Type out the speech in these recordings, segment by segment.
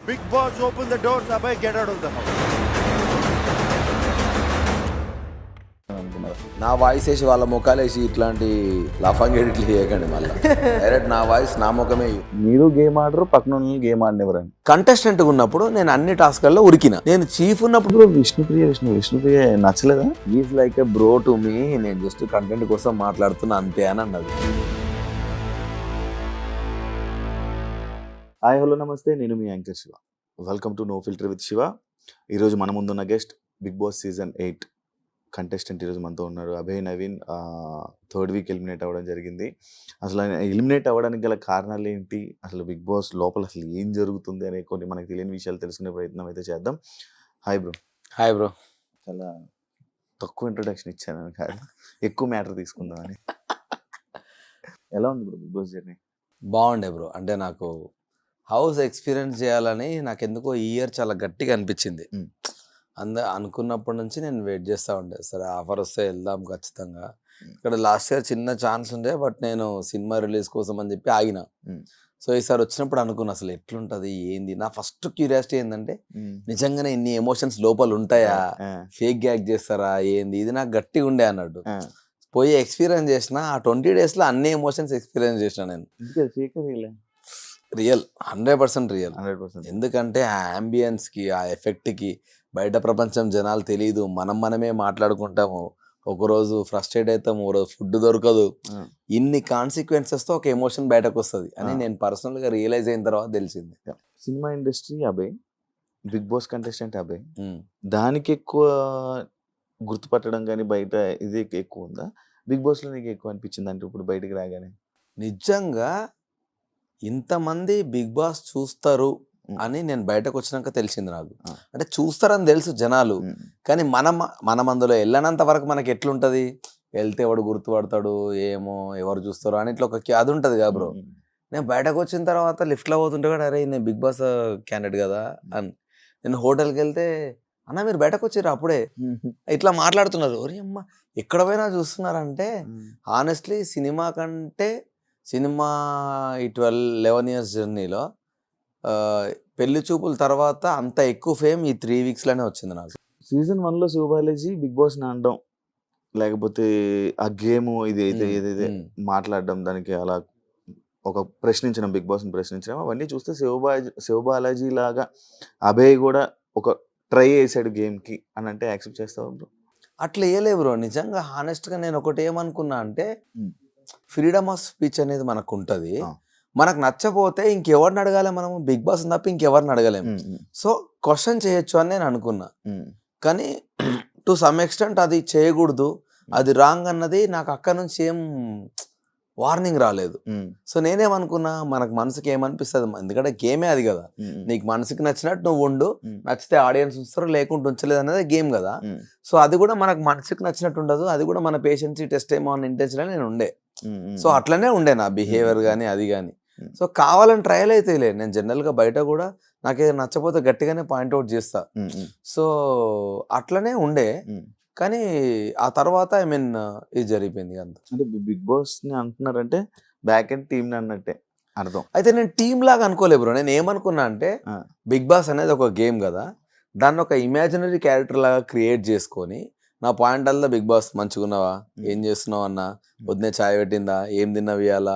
Big Boss, open the doors, Abhay, get out of the house. నా voice వేసి వాళ్ళ ముఖాలు వేసి ఇట్లాంటి లఫంగ్ ఎడిట్లు చేయకండి మళ్ళీ డైరెక్ట్ నా వాయిస్ నా ముఖమే. మీరు గేమ్ ఆడరు, పక్కన గేమ్ ఆడినవరని. కంటెస్టెంట్ ఉన్నప్పుడు నేను అన్ని టాస్క్లలో ఉరికిన. నేను చీఫ్ ఉన్నప్పుడు విష్ణుప్రియ నచ్చలేదా? Is like a bro to me, నేను జస్ట్ కంటెంట్ కోసం మాట్లాడుతున్నా అంతే అని అన్నది. హాయ్ హలో నమస్తే, నేను మీ anchor Shiva. Welcome to no filter with Shiva. ఈరోజు మన ముందున్న guest Bigg Boss season 8 contestant ఈరోజు మనతో ఉన్నారు. Abhay Naveen third week eliminate అవ్వడం జరిగింది. అసలు ఆయన ఎలిమినేట్ అవ్వడానికి గల కారణాలు ఏంటి, అసలు బిగ్ బాస్ లోపల అసలు ఏం jరుగుతుంది అనే కొన్ని మనకు తెలియని విషయాలు తెలుసుకునే ప్రయత్నం అయితే చేద్దాం. Hi bro. Hi bro. చాలా తక్కువ ఇంట్రొడక్షన్ ఇచ్చాను కాదు, ఎక్కువ మ్యాటర్ తీసుకుందామని. ఎలా ఉంది బ్రో బిగ్ బాస్ జర్నీ? బాగుండే బ్రో. అంటే నాకు హౌస్ ఎక్స్పీరియన్స్ చేయాలని నాకు ఎందుకో ఈ ఇయర్ చాలా గట్టిగా అనిపించింది. అనుకున్నప్పటి నుంచి నేను వెయిట్ చేస్తూ ఉండే, సరే ఆఫర్ వస్తే వెళ్దాం ఖచ్చితంగా. ఇక్కడ లాస్ట్ ఇయర్ చిన్న ఛాన్స్ ఉండే, బట్ నేను సినిమా రిలీజ్ కోసం అని చెప్పి ఆగిన. సో ఈసారి వచ్చినప్పుడు అనుకున్నా అసలు ఎట్లుంటది ఏంది. నా ఫస్ట్ క్యూరియాసిటీ ఏంటంటే నిజంగానే ఇన్ని ఎమోషన్స్ లోపల ఉంటాయా, ఫేక్ గ్యాగ్ చేస్తారా ఏంది, ఇది నాకు గట్టిగా ఉండే అన్నట్టు. పోయి ఎక్స్పీరియన్స్ చేసిన ఆ 20 days లో అన్ని ఎమోషన్స్ ఎక్స్పీరియన్స్ చేసిన నేను. Real 100% real. 100%. ఎందుకంటే ఆ అంబియన్స్కి, ఆ ఎఫెక్ట్కి బయట ప్రపంచం జనాలు తెలియదు, మనమే మాట్లాడుకుంటాము. ఒకరోజు ఫ్రస్ట్రేట్ అవుతాము, ఒకరోజు ఫుడ్ దొరకదు. ఇన్ని కాన్సిక్వెన్సెస్తో ఒక ఎమోషన్ బయటకు వస్తుంది అని నేను పర్సనల్గా రియలైజ్ అయిన తర్వాత తెలిసింది. Cinema industry Abhay, Bigg Boss contestant Abhay, దానికి ఎక్కువ గుర్తుపట్టడం కానీ బయట ఇది ఎక్కువ ఉందా? బిగ్ బాస్లో నీకు ఎక్కువ అనిపించింది అంటే ఇప్పుడు బయటికి రాగానే? నిజంగా ఇంతమంది బిగ్ బాస్ చూస్తారు అని నేను బయటకు వచ్చినాక తెలిసింది నాకు. అంటే చూస్తారని తెలుసు జనాలు, కానీ మనం అందులో వెళ్ళనంత వరకు మనకి ఎట్లుంటది, వెళ్తే ఎవడు గుర్తుపడతాడు ఏమో, ఎవరు చూస్తారు అని ఇట్లా ఒక అది ఉంటుంది కదా బ్రో. నేను బయటకు వచ్చిన తర్వాత లిఫ్ట్లో పోతుంటే కూడా అరే నేను బిగ్ బాస్ క్యాండిడేట్ కదా అని. నేను హోటల్కి వెళ్తే అన్న మీరు బయటకు వచ్చారు అప్పుడే ఇట్లా మాట్లాడుతున్నారు. ఒరే అమ్మ ఎక్కడ పోయినా చూస్తున్నారంటే హానెస్ట్లీ సినిమా కంటే సినిమా ఈ 12-11 years జర్నీలో పెళ్లి చూపుల తర్వాత అంత ఎక్కువ ఫేమ్ ఈ 3 weeksలోనే వచ్చింది నాకు. సీజన్ 1లో శివబాలాజీ బిగ్ బాస్ ని అనడం, లేకపోతే ఆ గేమ్ ఏదైతే మాట్లాడడం, దానికి అలా ఒక ప్రశ్నించడం, బిగ్ బాస్ ని ప్రశ్నించడం, అవన్నీ చూస్తే శివబాలాజీ లాగా అభయ్ కూడా ఒక ట్రై చేశాడు గేమ్ కి అని అంటే యాక్సెప్ట్ చేస్తావు? అట్లా వేయలే బ్రో. నిజంగా హానెస్ట్గా నేను ఒకటి ఏమనుకున్నా అంటే ఫ్రీడమ్ ఆఫ్ స్పీచ్ అనేది మనకు ఉంటుంది. మనకు నచ్చపోతే ఇంకెవరిని అడగాలి మనము? బిగ్ బాస్ తప్ప ఇంకెవరిని అడగలేము. సో క్వశ్చన్ చేయొచ్చు అని నేను అనుకున్నా, కానీ టు సమ్ ఎక్స్టెంట్ అది చేయకూడదు, అది రాంగ్ అన్నది నాకు అక్కడ నుంచి ఏం వార్నింగ్ రాలేదు. సో నేనేమనుకున్నా, మనకు మనసుకి ఏమనిపిస్తుంది, ఎందుకంటే గేమే అది కదా. నీకు మనసుకి నచ్చినట్టు నువ్వు ఉండు, నచ్చితే ఆడియన్స్ ఉంచుతారు, లేకుంటే ఉంచలేదు అనేది గేమ్ కదా. సో అది కూడా మనకు మనసుకి నచ్చినట్టు ఉండదు, అది కూడా మన పేషెన్సీ టెస్ట్ ఏమో అన్న ఇంటెన్షన్ నేను ఉండే. సో అట్లనే ఉండే నా బిహేవియర్ కానీ అది కానీ. సో కావాలని ట్రయల్ అయితే లేదు. నేను జనరల్గా బయట కూడా నాకు ఏదైనా నచ్చపోతే గట్టిగానే పాయింట్అవుట్ చేస్తా. సో అట్లనే ఉండే, కానీ ఆ తర్వాత ఇది జరిగిపోయింది అంత. అంటే బిగ్ బాస్ ని అంటున్నారంటే బ్యాక్ అండ్ టీమ్ అన్నట్టే అర్థం. అయితే నేను టీమ్ లాగా అనుకోలే బ్రో. నేను ఏమనుకున్నా అంటే బిగ్ బాస్ అనేది ఒక గేమ్ కదా, దాన్ని ఒక ఇమాజినరీ క్యారెక్టర్ లాగా క్రియేట్ చేసుకొని నా పాయింట్ అంతా బిగ్ బాస్ మంచిగున్నావా, ఏం చేస్తున్నావు అన్న, వద్దే ఛాయ్ పెట్టిందా, ఏం తిన్నావు ఇవాళ,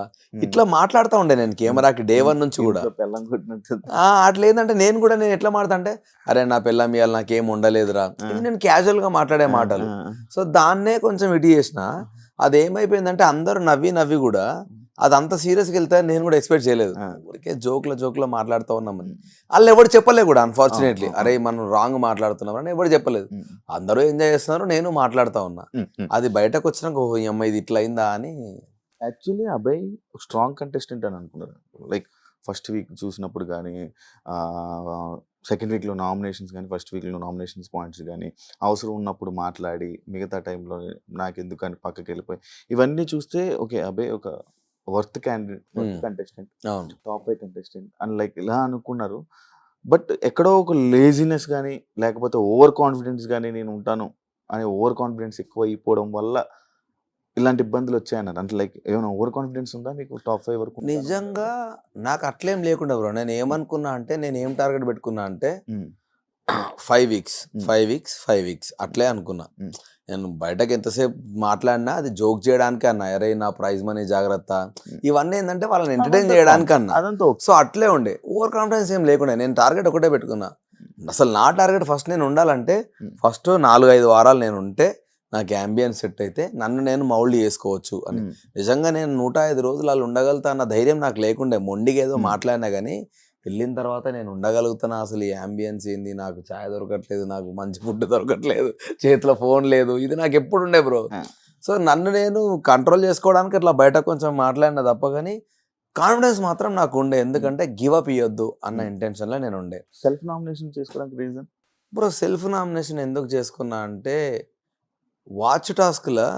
ఇట్లా మాట్లాడుతూ ఉండే నేను కెమెరాకి డే 1 నుంచి కూడా. అట్లా ఏంటంటే నేను ఎట్లా మాట్లాడతా అంటే అరే నా పిల్లం ఇవాళ నాకేం ఉండలేదురా, నేను క్యాజువల్ గా మాట్లాడే మాటలు. సో దాన్నే కొంచెం ఇటు చేసిన. అదేమైపోయిందంటే అందరూ నవ్వి కూడా అది అంత సీరియస్గా వెళ్తే నేను కూడా ఎక్స్పెక్ట్ చేయలేదు. ఊరికే జోక్లో మాట్లాడుతూ ఉన్నామని వాళ్ళు ఎవరు చెప్పలేదు కూడా. అన్ఫార్చునేట్లీ అరే మనం రాంగ్ మాట్లాడుతున్నాం అని ఎవరు చెప్పలేదు. అందరూ ఎంజాయ్ చేస్తున్నారు, నేను మాట్లాడుతూ ఉన్నా. అది బయటకు వచ్చినాక ఓ అమ్మ ఇది ఇట్లా అయిందా అని. యాక్చువల్లీ అభయ్ స్ట్రాంగ్ కంటెస్టెంట్ అని అనుకున్నారు. లైక్ ఫస్ట్ వీక్ చూసినప్పుడు కానీ, సెకండ్ వీక్లో నామినేషన్స్ కానీ, ఫస్ట్ వీక్లో నామినేషన్స్ పాయింట్స్ కానీ, అవసరం ఉన్నప్పుడు మాట్లాడి మిగతా టైంలో నాకెందుకు అని పక్కకి వెళ్ళిపోయి, ఇవన్నీ చూస్తే ఓకే అభయ్ ఒక worth candidate, worth contestant, top 5 contestant అని లైక్ ఇలా అనుకున్నారు. బట్ ఎక్కడో ఒక లేజినెస్ కానీ, లేకపోతే ఓవర్ కాన్ఫిడెన్స్ కానీ, నేను ఉంటాను అనే ఓవర్ కాన్ఫిడెన్స్ ఎక్కువ అయిపోవడం వల్ల ఇలాంటి ఇబ్బందులు వచ్చాయన్నారు అంటే లైక్ ఏమైనా ఓవర్ కాన్ఫిడెన్స్ ఉందా మీకు టాప్ 5 వరకు నిజంగా నాకు అట్లేం లేకుండా బ్రో. నేను ఏమనుకున్నా అంటే నేను ఏం టార్గెట్ పెట్టుకున్నా అంటే 5 వీక్స్ 5 వీక్స్ 5 వీక్స్ అట్లే అనుకున్నా. నేను బయటకు ఎంతసేపు మాట్లాడినా అది జోక్ చేయడానికి అన్నా, అరే నా ప్రైజ్ మనీ జాగ్రత్త, ఇవన్నీ ఏంటంటే వాళ్ళని ఎంటర్టైన్ చేయడానికి అన్నా. అదంతా సో అట్లే ఉండే, ఓవర్ కాన్ఫిడెన్స్ ఏం లేకుండా నేను టార్గెట్ ఒకటే పెట్టుకున్నా. అసలు నా టార్గెట్ ఫస్ట్ నేను ఉండాలంటే ఫస్ట్ 4-5 వారాలు నేను ఉంటే నాకు అంబియన్స్ సెట్ అయితే నన్ను నేను మౌల్డ్ చేసుకోవచ్చు అని. నిజంగా నేను 105 రోజులు అలా ఉండగలుగుతా అన్న ధైర్యం నాకు లేకుండే. మొండిగా ఏదో మాట్లాడినా కానీ వెళ్ళిన తర్వాత నేను ఉండగలుగుతానా, అసలు ఈ అంబియన్స్ ఏంది, నాకు ఛాయ్ దొరకట్లేదు, నాకు మంచి ఫుడ్ దొరకట్లేదు, చేతిలో ఫోన్ లేదు, ఇది నాకు ఎప్పుడు ఉండే బ్రో. సో నన్ను నేను కంట్రోల్ చేసుకోవడానికి అట్లా బయట కొంచెం మాట్లాడినా తప్ప కానీ కాన్ఫిడెన్స్ మాత్రం నాకు ఉండే. ఎందుకంటే గివ్ అప్ ఇవ్వద్దు అన్న ఇంటెన్షన్లో నేను ఉండే. సెల్ఫ్ నామినేషన్ చేసుకోవడానికి రీజన్ బ్రో సెల్ఫ్ నామినేషన్ ఎందుకు చేసుకున్నా అంటే వాచ్ టాస్క్లో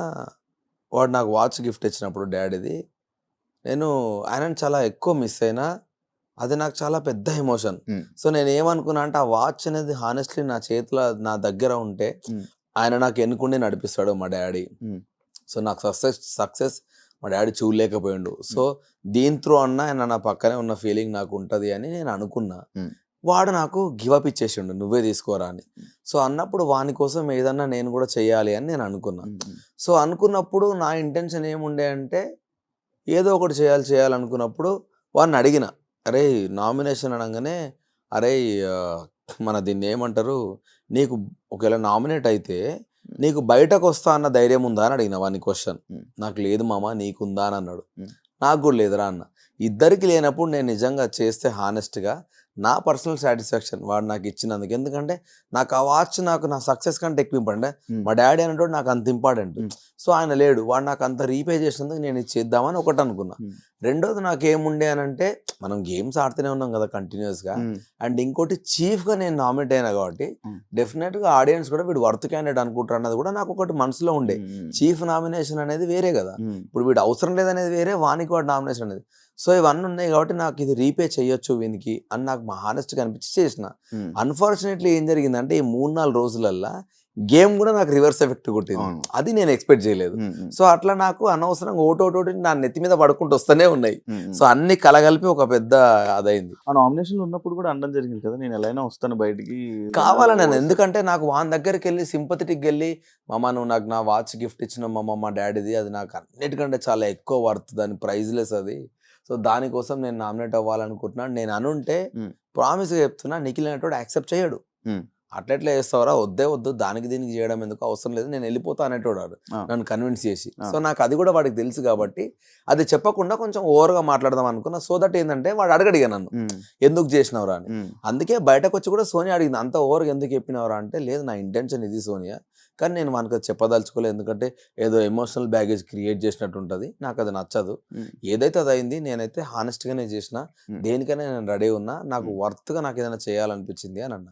వాడు నాకు వాచ్ గిఫ్ట్ ఇచ్చినప్పుడు డాడీది, నేను ఆయనను చాలా ఎక్కువ మిస్ అయినా. అది నాకు చాలా పెద్ద ఎమోషన్. సో నేను ఏమనుకున్నా అంటే ఆ వాచ్ అనేది హానెస్ట్లీ నా చేతిలో నా దగ్గర ఉంటే ఆయన నాకు ఎన్నుకుండి నడిపిస్తాడు మా డాడీ. సో నాకు సక్సెస్ మా డాడీ చూడలేకపోయిండు. సో దీని త్రూ అన్న ఆయన నా పక్కనే ఉన్న ఫీలింగ్ నాకు ఉంటుంది అని నేను అనుకున్నా. వాడు నాకు గివప్ ఇచ్చేసిండు, నువ్వే తీసుకోరా అని. సో అన్నప్పుడు వాని కోసం ఏదన్నా నేను కూడా చెయ్యాలి అని నేను అనుకున్నా. సో అనుకున్నప్పుడు నా ఇంటెన్షన్ ఏముండే అంటే ఏదో ఒకటి చేయాలనుకున్నప్పుడు వాడిని అడిగిన, అరే నామినేషన్ అనగానే, అరే మన దీన్ని ఏమంటారు, నీకు ఒకవేళ నామినేట్ అయితే నీకు బయటకు వస్తా అన్న ధైర్యం ఉందా అని అడిగిన వాని క్వశ్చన్. నాకు లేదు మామ, నీకుందా అని అన్నాడు. నాకు కూడా లేదురా అన్న. ఇద్దరికి లేనప్పుడు నేను నిజంగా చేస్తే హానెస్ట్గా నా పర్సనల్ సాటిస్ఫాక్షన్ వాడు నాకు ఇచ్చినందుకు. ఎందుకంటే నాకు ఆ వాచ్ నాకు నా సక్సెస్ కంటే ఎక్కువ ఇంపార్టెంట్. మా డాడీ అనేటోడు నాకు అంత ఇంపార్టెంట్. సో ఆయన లేడు, వాడు నాకు అంత రీపే చేసినందుకు నేను ఇది చేద్దామని ఒకటి అనుకున్నా. రెండోది నాకు ఏముండే అని అంటే మనం గేమ్స్ ఆడుతూనే ఉన్నాం కదా కంటిన్యూస్గా. అండ్ ఇంకోటి చీఫ్గా నేను నామినేట్ అయినా కాబట్టి డెఫినెట్గా ఆడియన్స్ కూడా వీడు వర్త్ క్యాండిడేట్ అనుకుంటారు అన్నది కూడా నాకు ఒకటి మనసులో ఉండే. చీఫ్ నామినేషన్ అనేది వేరే కదా, ఇప్పుడు వీడు అవసరం లేదనేది వేరే, వానికి వాడు నామినేషన్ అనేది. సో ఇవన్నీ ఉన్నాయి కాబట్టి నాకు ఇది రీపే చేయొచ్చు వీనికి అని నాకు మా హానెస్ట్గా అనిపించి చేసిన. అన్ఫార్చునేట్లీ ఏం జరిగిందంటే ఈ 3-4 రోజులల్లో గేమ్ కూడా నాకు రివర్స్ ఎఫెక్ట్ కొట్టింది. అది నేను ఎక్స్పెక్ట్ చేయలేదు. సో అట్లా నాకు అనవసరంగా ఓటోటి నా నెత్తి మీద పడుకుంటూ వస్తూనే ఉన్నాయి. సో అన్ని కలగలిపి ఒక పెద్ద అదైంది. ఆ నామినేషన్ ఉన్నప్పుడు కూడా అనడం జరిగింది కదా, నేను ఎలా అయినా వస్తాను బయటికి కావాలని. ఎందుకంటే నాకు వాని దగ్గరికి వెళ్ళి సింపథెటిక్ వెళ్ళి, మామ నువ్వు నాకు నా వాచ్ గిఫ్ట్ ఇచ్చిన మా డాడీది, అది నాకు అన్నిటికంటే చాలా ఎక్కువ వర్త్, దాని ప్రైజ్లెస్ అది. సో దానికోసం నేను నామినేట్ అవ్వాలనుకుంటున్నాను. నేను అనుంటే ప్రామిస్గా చెప్తున్నా, నిఖిల్ అనేటోడు యాక్సెప్ట్ చేయడు. అట్లెట్లా చేస్తావరా, వద్దు దానికి దీనికి చేయడం ఎందుకు, అవసరం లేదు, నేను వెళ్ళిపోతా అనేటోడు నన్ను కన్విన్స్ చేసి. సో నాకు అది కూడా వాడికి తెలుసు కాబట్టి అది చెప్పకుండా కొంచెం ఓవర్గా మాట్లాడదాం అనుకున్నా. సో దట్ ఏంటంటే వాడు అడిగా నన్ను ఎందుకు చేసినవరా అని. అందుకే బయటకు వచ్చి కూడా సోనియా అడిగింది, అంత ఓవర్గా ఎందుకు చెప్పినవరా అంటే, లేదు నా ఇంటెన్షన్ ఇది సోనియా, కానీ నేను మనకు చెప్పదలుచుకోలేదు. ఎందుకంటే ఏదో ఎమోషనల్ బ్యాగేజ్ క్రియేట్ చేసినట్టు ఉంటుంది, నాకు అది నచ్చదు. ఏదైతే అది అయింది, నేనైతే హానెస్ట్గానే చేసిన, దేనికైనా నేను రెడీ ఉన్నా, నాకు వర్త్గా నాకు ఏదైనా చేయాలనిపించింది అని అన్నా.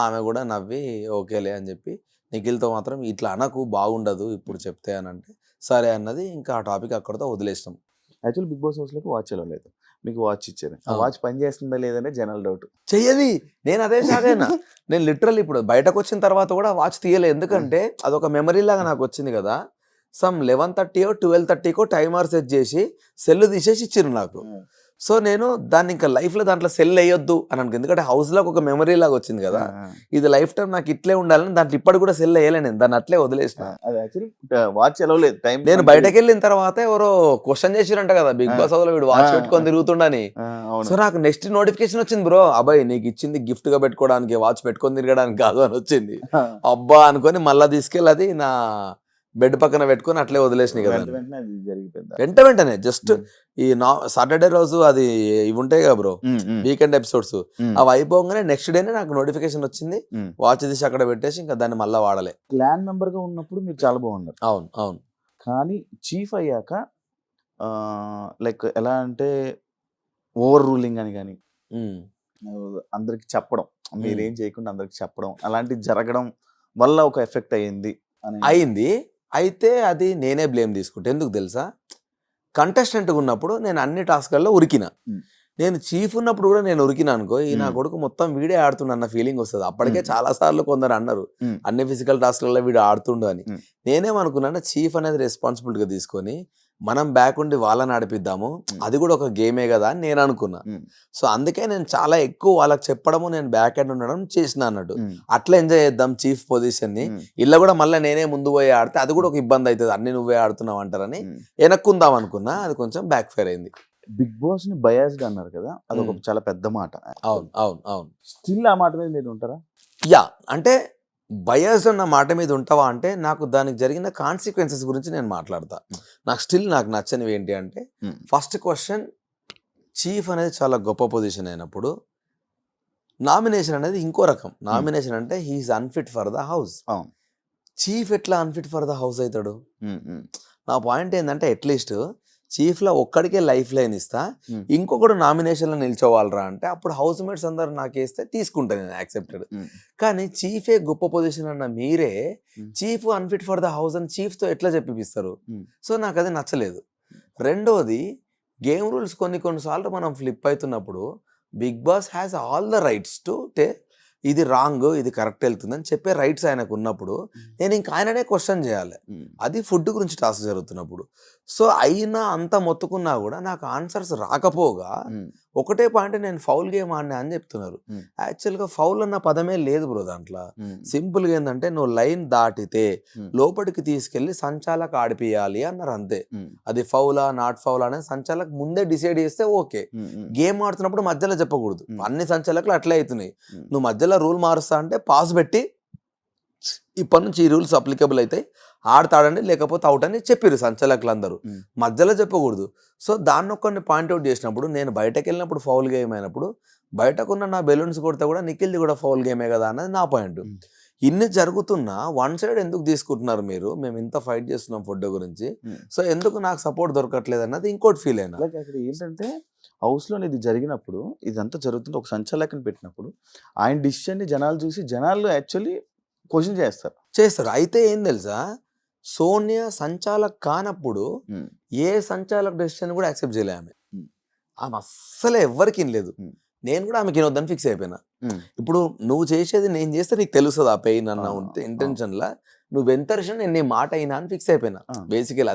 ఆమె కూడా నవ్వి ఓకేలే అని చెప్పి, నిఖిల్తో మాత్రం ఇట్లా అనకు బాగుండదు ఇప్పుడు చెప్తే అని అంటే సరే అన్నది. ఇంకా ఆ టాపిక్ అక్కడితో వదిలేసినాం. యాక్చువల్ బిగ్ బాస్ హౌస్లోకి వాచ్ లేదు, మీకు వాచ్ ఇచ్చారు. ఆ వాచ్ పని చేస్తుందా లేదనే జనరల్ డౌట్. చెయ్యది, నేను అదే షాక్ అయినా. నేను లిటరల్ ఇప్పుడు బయటకు వచ్చిన తర్వాత కూడా వాచ్ తీయలేదు. ఎందుకంటే అదొక మెమరీ లాగా నాకు వచ్చింది కదా. సమ్ 11:30 12:30 టైమర్ సెట్ చేసి సెల్ తీసేసి ఇచ్చిర్రు నాకు. సో నేను దాన్ని ఇంకా లైఫ్లో దాంట్లో సెల్ వేయొద్దు అని అనుకో, ఎందుకంటే హౌస్లోకి ఒక మెమరీ లాగా వచ్చింది కదా, ఇది లైఫ్ టైం నాకు ఇట్లే ఉండాలని దాంట్లో ఇప్పటికి కూడా సెల్ వేయలే, నేను దాన్ని అట్లే వదిలేసిన. వాచ్ ఎలవలేదు టైం. నేను బయటకు వెళ్ళిన తర్వాత ఎవరో క్వశ్చన్ చేసిరంట కదా బిగ్ బాస్ హౌస్ లో, వీడు వాచ్ పెట్టుకొని తిరుగుతుండని. సో నాకు నెక్స్ట్ నోటిఫికేషన్ వచ్చింది, బ్రో అబ్బాయి నీకు ఇచ్చింది గిఫ్ట్ గా పెట్టుకోవడానికి, వాచ్ పెట్టుకొని తిరగడానికి కాదు అని వచ్చింది. అబ్బా అనుకొని మళ్ళీ తీసుకెళ్ళి అది నా బెడ్ పక్కన పెట్టుకొని అట్లే వదిలేసినాయి కదా. వెంటనే జస్ట్ ఈ సాటర్డే రోజు అది ఇవి ఉంటాయి కదా బ్రో, వీకెండ్ ఎపిసోడ్స్, అవి అయిపోగానే నెక్స్ట్ డేనే నాకు నోటిఫికేషన్ వచ్చింది. వాచ్ తీసి అక్కడ పెట్టేసి ఇంకా దాన్ని మళ్ళీ వాడలే. క్లాన్ మెంబర్ గా ఉన్నప్పుడు మీరు చాలా బాగున్నారు. అవును. కానీ చీఫ్ అయ్యాక లైక్ ఎలా అంటే ఓవర్ రూలింగ్ అని కానీ అందరికి చెప్పడం, మీరేం చేయకుండా అందరికి చెప్పడం, అలాంటివి జరగడం వల్ల ఒక ఎఫెక్ట్ అయ్యింది. అయితే అది నేనే బ్లేమ్ తీసుకుంటా. ఎందుకు తెలుసా, కంటెస్టెంట్గా ఉన్నప్పుడు నేను అన్ని టాస్క్లలో ఉరికిన. నేను చీఫ్ ఉన్నప్పుడు కూడా నేను ఉరికినా అనుకో ఈ నా కొడుకు మొత్తం వీడే ఆడుతుండ అన్న ఫీలింగ్ వస్తుంది. అప్పటికే చాలా సార్లు కొందరు అన్నారు అన్ని ఫిజికల్ టాస్క్లలో వీడు ఆడుతుండు అని. నేనేమనుకున్నాను చీఫ్ అనేది రెస్పాన్సిబిలిటీగా తీసుకొని మనం బ్యాక్ ఉండి వాళ్ళని ఆడిపిద్దాము, అది కూడా ఒక గేమే కదా అని నేను అనుకున్నా. సో అందుకే నేను చాలా ఎక్కువ వాళ్ళకి చెప్పడము, నేను బ్యాక్ ఎండ్ ఉండడం చేసిన అన్నట్టు. అట్లా ఎంజాయ్ చేద్దాం చీఫ్ పొజిషన్ ని. ఇలా కూడా మళ్ళీ నేనే ముందు పోయి ఆడితే అది కూడా ఒక ఇబ్బంది అవుతుంది, అన్ని నువ్వే ఆడుతున్నావు అంటారని వెనక్కుందాం అనుకున్నా. అది కొంచెం బ్యాక్ ఫైర్ అయింది. బిగ్ బాస్ ని బయాస్డ్ అన్నారు కదా, అది ఒక చాలా పెద్ద మాట. అవును అవును అవును. స్టిల్ ఆ మాట మీద మీరు ఉంటారా? యా, అంటే బయాస్డ్ అన్న మాట మీద ఉంటావా అంటే నాకు దానికి జరిగిన కాన్సిక్వెన్సెస్ గురించి నేను మాట్లాడతా. నాకు నచ్చనివి ఏంటి అంటే, ఫస్ట్ క్వశ్చన్, చీఫ్ అనేది చాలా గొప్ప పొజిషన్ అయినప్పుడు నామినేషన్ అనేది ఇంకో రకం. నామినేషన్ అంటే he's unfit for the house. Chief ఎట్లా అన్ఫిట్ ఫర్ ద హౌస్ అవుతాడు? నా పాయింట్ ఏంటంటే అట్లీస్ట్ చీఫ్లో ఒక్కడికే లైఫ్ లైన్ ఇస్తా, ఇంకొకడు నామినేషన్లో నిల్చోవాలరా అంటే అప్పుడు హౌస్ మేట్స్ అందరు నాకేస్తే తీసుకుంటాను నేను, యాక్సెప్టెడ్. కానీ చీఫే గొప్ప పొజిషన్ అన్న మీరే chief unfit for the house అని చీఫ్తో ఎట్లా చెప్పిస్తారు? సో నాకు అది నచ్చలేదు. రెండోది, గేమ్ రూల్స్ కొన్నిసార్లు మనం ఫ్లిప్ అవుతున్నప్పుడు Bigg Boss has all the rights to ఇది రాంగ్, ఇది కరెక్ట్ వెళ్తుందని చెప్పే రైట్స్ ఆయనకు ఉన్నప్పుడు నేను ఇంక ఆయననే క్వశ్చన్ చేయాలి. అది ఫుడ్ గురించి టాస్క్ జరుగుతున్నప్పుడు. సో అయినా అంత మొత్తుకున్నా కూడా నాకు ఆన్సర్స్ రాకపోగా ఒకటే పాయింట్, నేను ఫౌల్ గేమ్ ఆడినా అని చెప్తున్నారు. యాక్చువల్గా ఫౌల్ అన్న పదమే లేదు బ్రో దాంట్లో. సింపుల్గా ఏంటంటే నువ్వు లైన్ దాటితే లోపలికి తీసుకెళ్లి సంచాలకు ఆడిపియాలి అన్నారు, అంతే. అది ఫౌలా నాట్ ఫౌల్ అనేది సంచాలకు ముందే డిసైడ్ చేస్తే ఓకే. గేమ్ ఆడుతున్నప్పుడు మధ్యలో చెప్పకూడదు. అన్ని సంచాలకు అట్లే అవుతున్నాయి. నువ్వు మధ్యలో రూల్ మారుస్తా అంటే పాస్ పెట్టి ఇప్పటి నుంచి ఈ రూల్స్ అప్లికబుల్ అవుతాయి, ఆడతాడండి లేకపోతే అవుట్ అని చెప్పారు సంచాలకులు అందరూ. మధ్యలో చెప్పకూడదు. సో దాన్ని కొన్ని పాయింట్అవుట్ చేసినప్పుడు, నేను బయటకు వెళ్ళినప్పుడు ఫౌల్ గేమ్ అయినప్పుడు బయటకున్న నా బెలూన్స్ కొడితే కూడా నిఖిల్ది కూడా ఫౌల్ గేమే కదా అన్నది నా పాయింట్. ఇన్ని జరుగుతున్నా వన్ సైడ్ ఎందుకు తీసుకుంటున్నారు మీరు? మేము ఇంత ఫైట్ చేస్తున్నాం ఫుడ్ గురించి, సో ఎందుకు నాకు సపోర్ట్ దొరకట్లేదు అన్నది ఇంకోటి ఫీల్ అయినా. అక్కడ ఏంటంటే హౌస్లో ఇది జరిగినప్పుడు, ఇదంతా జరుగుతుంటే ఒక సంచాలకుని పెట్టినప్పుడు ఆయన డిసిషన్ని జనాలు చూసి జనాలు యాక్చువల్లీ క్వశ్చన్ చేస్తారు. అయితే ఏం తెలుసా, సోనియా సంచాలక్ కానప్పుడు ఏ సంచాలక్ డెసిషన్ కూడా యాక్సెప్ట్ చేయలే ఆమె. ఆమె అస్సలే ఎవ్వరికి లేదు. నేను కూడా ఆమెకి వినొద్దని ఫిక్స్ అయిపోయినా. ఇప్పుడు నువ్వు చేసేది నేను చేస్తే నీకు తెలుస్తుంది ఆ పెయిన్ అన్న ఉంటే ఇంటెన్షన్లా నువ్వు ఎంత నేను నీ మాట అయినా అని ఫిక్స్ అయిపోయినా. బేసికల్